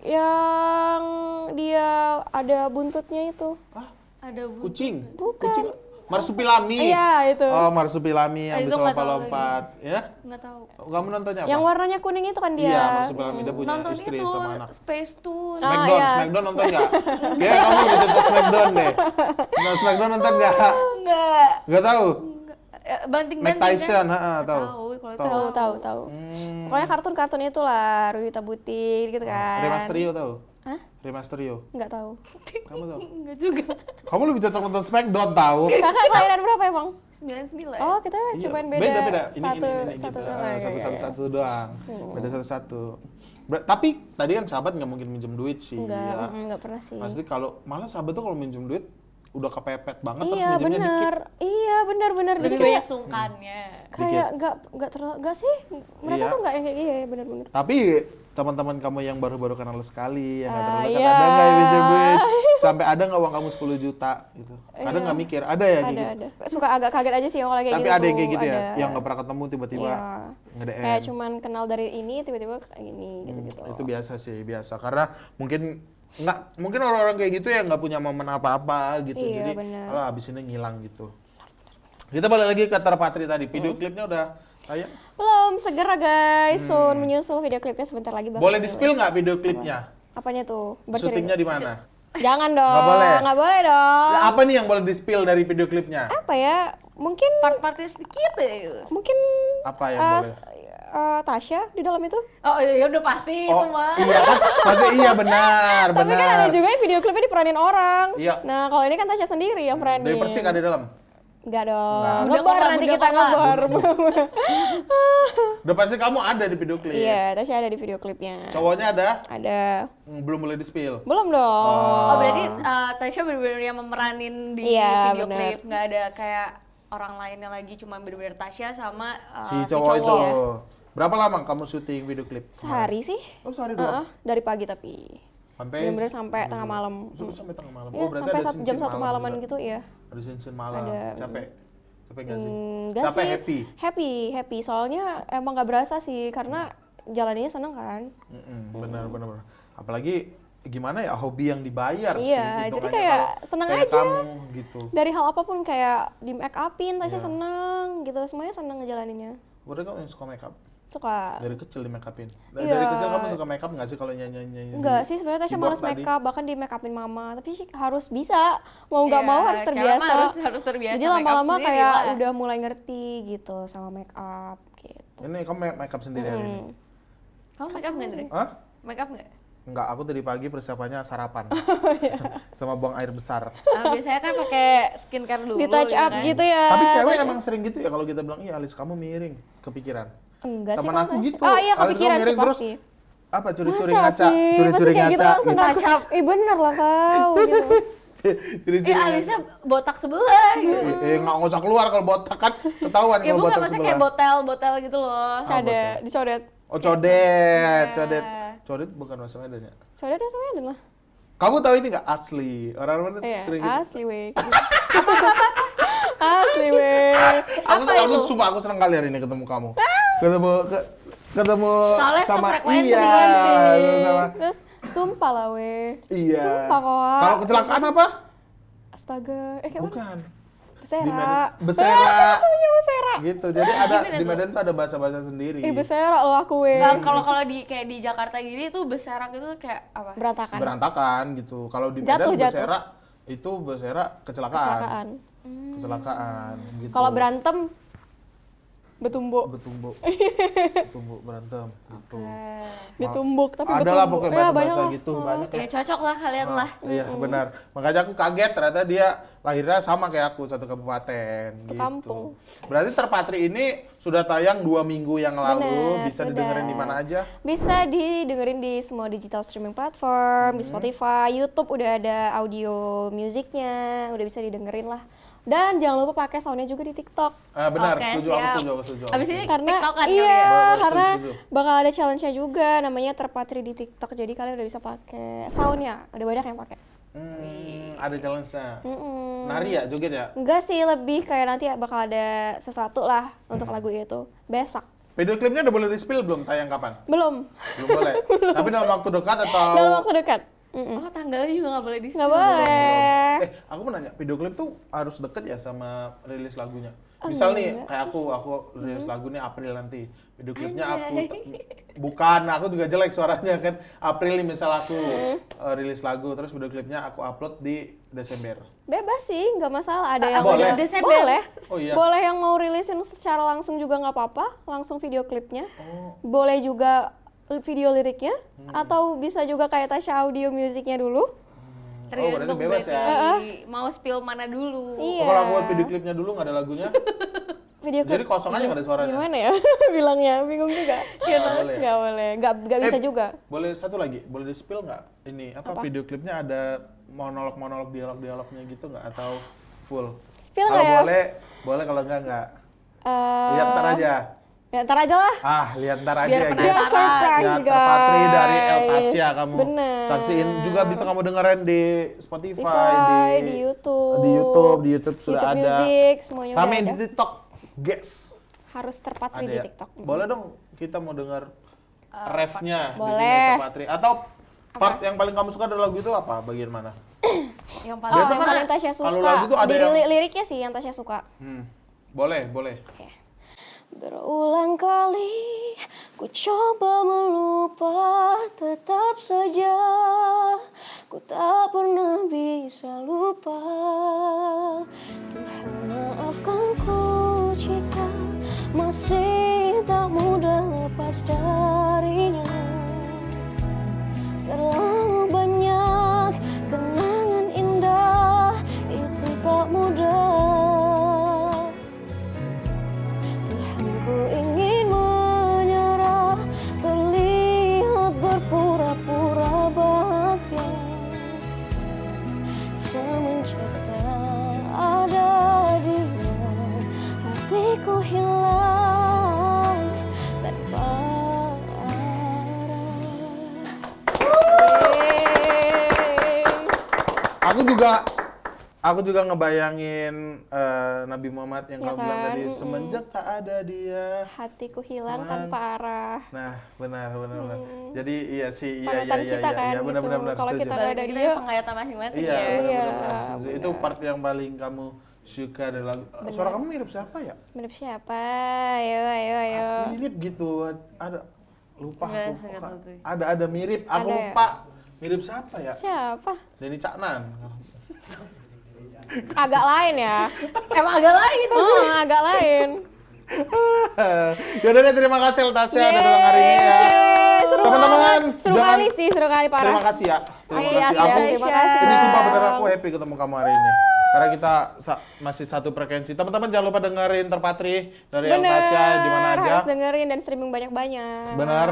Yang dia ada buntutnya itu. Ada Kucing. Bukan. Kucing. Marsupilami. Iya, itu. Oh, Marsupilami yang Itu bisa nggak tahu lompat-lompat. Ya? nggak tahu. Kamu nontonnya apa? Yang warnanya kuning itu kan dia. Iya, Marsupilami dia punya Nonton istri itu sama anak. Space Tune. Smackdown, iya. Smackdown nonton nggak? Kayaknya kamu lebih cocok Smackdown deh. Nah, Smackdown nonton nggak? Enggak. Nggak tahu? Banting-banting Mike Tyson, kan? tahu. Tahu, kalau itu Tahu. Pokoknya kartun-kartun itulah, Rudy Tabuti gitu kan. Remasterio tahu? Hah? Remasterio. Enggak tahu. Kamu tahu? Enggak juga. Kamu lebih cocok nonton Smackdown tahu? Kakak kelahiran berapa emang? 99. Oh, kita Iya, cuman beda. beda. Ini satu gitu. doang. Iya, iya, iya. Satu doang. Beda satu. Tapi tadi kan sahabat nggak mungkin minjem duit sih. Ya. Enggak pernah sih. Pasti kalau malah sahabat tuh kalau minjem duit udah kepepet banget terus Iya, minjemnya dikit. benar. Iya, benar. Jadi Lebih kayak banyak sungkannya. kayak enggak terlalu enggak sih. Mereka Iya. tuh enggak yang kayak iya, benar-benar. Tapi teman-teman kamu yang baru-baru kenal sekali, yang nggak terlalu dekat, iya. ada nggak yang minjem duit? Sampai ada nggak uang kamu 10 juta gitu? Kadang nggak mikir, ada ya kayak gitu? Ada. Suka agak kaget aja sih kalau kayak Tapi gitu. ada yang kayak gitu ya, ada. yang nggak pernah ketemu tiba-tiba Iya. nge-DM. Kayak cuman kenal dari ini tiba-tiba kayak gini gitu-gitu. Itu biasa sih, biasa. Karena mungkin orang-orang kayak gitu ya nggak punya momen apa-apa gitu. Iya, Jadi benar. kalau habis ini ngilang gitu. Kita balik lagi ke Terpatri tadi. Video klipnya udah tayang? Belum, segera guys. Soon menyusul video klipnya sebentar lagi bakal Boleh rilis. di-spill nggak video klipnya? Apanya tuh? Syutingnya di mana? Jangan dong. Nggak boleh? Nggak boleh dong. Ya, apa nih yang boleh di-spill dari video klipnya? Apa ya? Mungkin Part-partnya sedikit ya. mungkin Apa yang boleh? Tasya di dalam itu. Oh ya udah pasti itu mah. iya kan? Masih iya benar, Tapi benar. kan ada juga yang video klipnya diperanin orang. Iya. Nah, kalau ini kan Tasya sendiri yang peranin. Dari Persik ada di dalam? Enggak dong. Nggak. Bunda Ngebar kok, nanti bunda kita kok. ngebar. Udah pasti kamu ada di video klip. Iya, Tasya ada di video klipnya. Cowoknya ada? Ada. Belum boleh di-spill. Belum dong. Oh berarti Tasya benar-benar yang memeranin di Iya, video benar. klip, nggak ada kayak orang lainnya lagi, cuma benar-benar Tasya sama Si cowok itu. ya. Berapa lama kamu syuting video klip? Sehari sih. Oh, sehari doang. Dari pagi tapi. Sampai Bener-bener sampai tengah malam. Sampai tengah malam. Iya, Oh, berarti sampai ada jam scene-scene 1 malam malaman juga. gitu ya. Ada scene malam. Ada. Capek. Capek nggak sih? Enggak Capek sih. happy. Happy. Soalnya emang nggak berasa sih karena jalannya seneng kan. Benar. Apalagi gimana ya, hobi yang dibayar sih. Iya, jadi hitungannya kayak kalau seneng kayak aja. kamu gitu. Dari hal apapun kayak di make upin Tasya Iya. seneng gitu, semuanya seneng ngejalaninnya. Udah kamu yang suka make up? Suka. Dari kecil di make upin. Iya. Dari kecil kamu suka make up nggak sih kalau nyanyi? Enggak sih, sebenarnya Tasya keyboard malas tadi? make up, bahkan di make upin mama. Tapi sih harus bisa, mau nggak Iya, mau harus cewek terbiasa. mah harus terbiasa Jadi make up lama-lama sendiri kayak lah. udah mulai ngerti gitu sama make up gitu. Ini kamu make up sendiri hari ini? Kamu make up nggak, Dre? Hah? Make up nggak? Enggak, aku tadi pagi persiapannya sarapan. Sama buang air besar. Biasanya kan pakai skincare dulu. Di touch up kan? gitu ya. Tapi cewek emang sering gitu ya kalau kita bilang, "Ih, alis kamu miring." Kepikiran. Enggak sih. Temen aku Tasya. gitu. Oh iya, Alis kepikiran kamu sih miring terus pasti. apa curi-curi Masa ngaca, sih? curi-curi Pasti kayak gitu ngaca langsung gitu. touch up. Bener lah kau gitu. Curi-curi Alisnya botak sebelah gitu. nggak usah keluar kalau botak kan ketahuan Ya kalau bukan, botak maksudnya kayak sebelah. botel gitu loh. Cadet, dicodet. Oh, codet, Iya. codet. Codet bukan bahasa Medan ya? Codet bahasa Medan lah. Kamu tahu ini nggak asli? Orang-orang Iya, sering gitu. asli weh. Asli weh. Aku sumpah aku seneng kali hari ini ketemu kamu. Ketemu Soalnya sama sefrekuensi sama Terus sumpah lah weh. iya. Sumpah kok. Kalau kecelakaan apa? Astaga, kayak mana? Bukan. Besera. Besera. Iya, besera. Gitu. Jadi ada Gimana di tuh? Medan tuh ada bahasa-bahasa sendiri. Besera loh aku weh. Nggak, kalau di kayak di Jakarta gini tuh beserak itu kayak apa? Berantakan. Berantakan gitu. Kalau di Jatuh, Medan jatuh. besera itu besera kecelakaan. Kecelakaan. Kecelakaan gitu. Kalau berantem betumbuk. Betumbuk berantem gitu. Ditumbuk tapi Adalah betumbuk. pokoknya Ya, bahasa-bahasa banyak. gitu banyak ya. Ya cocok lah kalian lah. Iya benar. Makanya aku kaget ternyata dia lahirnya sama kayak aku satu kabupaten. Gitu. Kampung. Berarti Terpatri ini sudah tayang 2 minggu yang lalu. Benar, Bisa sudah. didengerin di mana aja? Bisa didengerin di semua digital streaming platform, di Spotify, YouTube udah ada audio musiknya, udah bisa didengerin lah. Dan jangan lupa pakai soundnya juga di TikTok. Benar, Oke, setuju, siap. aku setuju. Abis ini Karena TikTokan iya, kali ya? Boleh, karena setuju. bakal ada challenge-nya juga namanya Terpatri di TikTok. Jadi kalian udah bisa pakai soundnya. Udah banyak yang pakai. Ada challenge-nya. Mm-mm. Nari ya, joget ya? Enggak sih, lebih kayak nanti bakal ada sesuatu lah untuk lagu itu. Besok. Video klipnya udah boleh di-spill belum? Tayang kapan? Belum. Belum boleh. Tapi dalam waktu dekat atau Dalam waktu dekat. Oh, tanggalnya juga nggak boleh di Nggak boleh. Aku mau nanya, video klip tuh harus deket ya sama rilis lagunya? Misal nih, kayak aku rilis lagu nih April nanti. Video klipnya bukan, aku juga jelek suaranya kan. April nih misal aku rilis lagu, terus video klipnya aku upload di Desember. Bebas sih, nggak masalah. Ada yang boleh? Desember. Boleh. Oh iya? Boleh yang mau rilisin secara langsung juga nggak apa-apa, langsung video klipnya. Oh, Boleh juga video liriknya, atau bisa juga kayak Tasya audio musiknya dulu. berarti Tergantung bebas ya? berarti mau spill mana dulu. Iya. Oh, kalau aku buat video klipnya dulu nggak ada lagunya? Video Jadi kosong aja nggak ada suaranya? Gimana ya bilangnya? Bingung juga. Nggak boleh ya? Nggak bisa juga. Boleh satu lagi, boleh di-spill nggak? Ini, apa video klipnya ada monolog-monolog, dialog-dialognya gitu nggak? Atau full? Spill Kalau nggak ya? boleh, kalau nggak. Eh, Lihat ntar aja. Ya, ntar aja lah. Lihat ntar aja Biar ya Biar guys. surprise, Ya, guys. Terpatri dari El Tasya kamu. Bener. Saksiin juga bisa kamu dengerin di Spotify, Di YouTube. di YouTube sudah YouTube ada. Music, semuanya Kami udah di ada. TikTok, guys. Harus Terpatri Ada di ya? TikTok. Boleh dong kita mau dengar refnya di sini Boleh. Terpatri. Atau part yang paling kamu suka dari lagu itu apa? Bagian mana? Yang Oh, paling Biasa yang kan paling Tasya suka. kalau lagu tuh ada Di yang- liriknya sih yang Tasya suka. Boleh. Oke. Berulang kali ku coba melupa, tetap saja ku tak pernah bisa lupa. Tuhan maafkanku jika masih tak mudah lepas darinya. Terlalu banyak kenangan indah, itu tak mudah. Ku ingin menyerah, terlihat berpura-pura bahagia. Semenjak tak ada dia, hatiku hilang tanpa arah. Aku juga ngebayangin Nabi Muhammad yang Ya kamu bilang kan? tadi, semenjak tak ada dia. Hatiku hilang Man. tanpa arah. Nah, benar. Jadi iya sih, Panutan kita kan, iya, benar gitu. Kalau setuju. kita balik ada kita dia. penglihatan masing-masing Iya, ya. benar. Setuju. Itu part yang paling kamu Suka ada lagu. Suara kamu mirip siapa ya? Mirip siapa? Ayo. Mirip gitu. Ada lupa Nggak, aku. nggak tahu tuh. Ada mirip. Aku Ada ya? lupa. Mirip siapa ya? Siapa? Denny Caknan. Agak lain ya. Emang agak lain. Agak lain. Yaudah deh, terima kasih Eltasya udah datang hari ini ya. Seru Teman-teman, banget. Seru jangan- kali sih, seru kali parah. Terima kasih ya. Terima Asik, kasih. asik, Aku asik. Terima kasih. ini sumpah bener Bang. aku happy ketemu kamu hari ini. Karena kita masih satu frekuensi. Teman-teman jangan lupa dengerin Terpatri dari Eltasya di mana aja. Harus dengerin dan streaming banyak-banyak. Bener.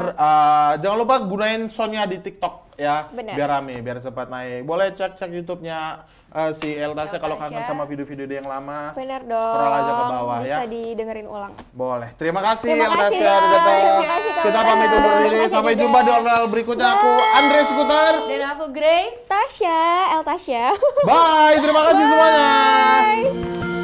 Jangan lupa gunain soundnya di TikTok ya. Bener. Biar rame, biar cepat naik. Boleh cek YouTube-nya si Eltasya kalau kangen Eltasya. sama video-video dia yang lama. Bener dong. Scroll aja ke bawah Bisa ya. didengerin ulang. Boleh. Terima kasih Terima kasih, Eltasya udah Bang. datang. Terima kasih, Kak Kita Bang. pamit undur diri. Terima kasih Sampai juga. jumpa di oral berikutnya. Aku Andre Skuter. Dan aku Grace. Tasya, Eltasya. Bye. Terima kasih semuanya. Bye.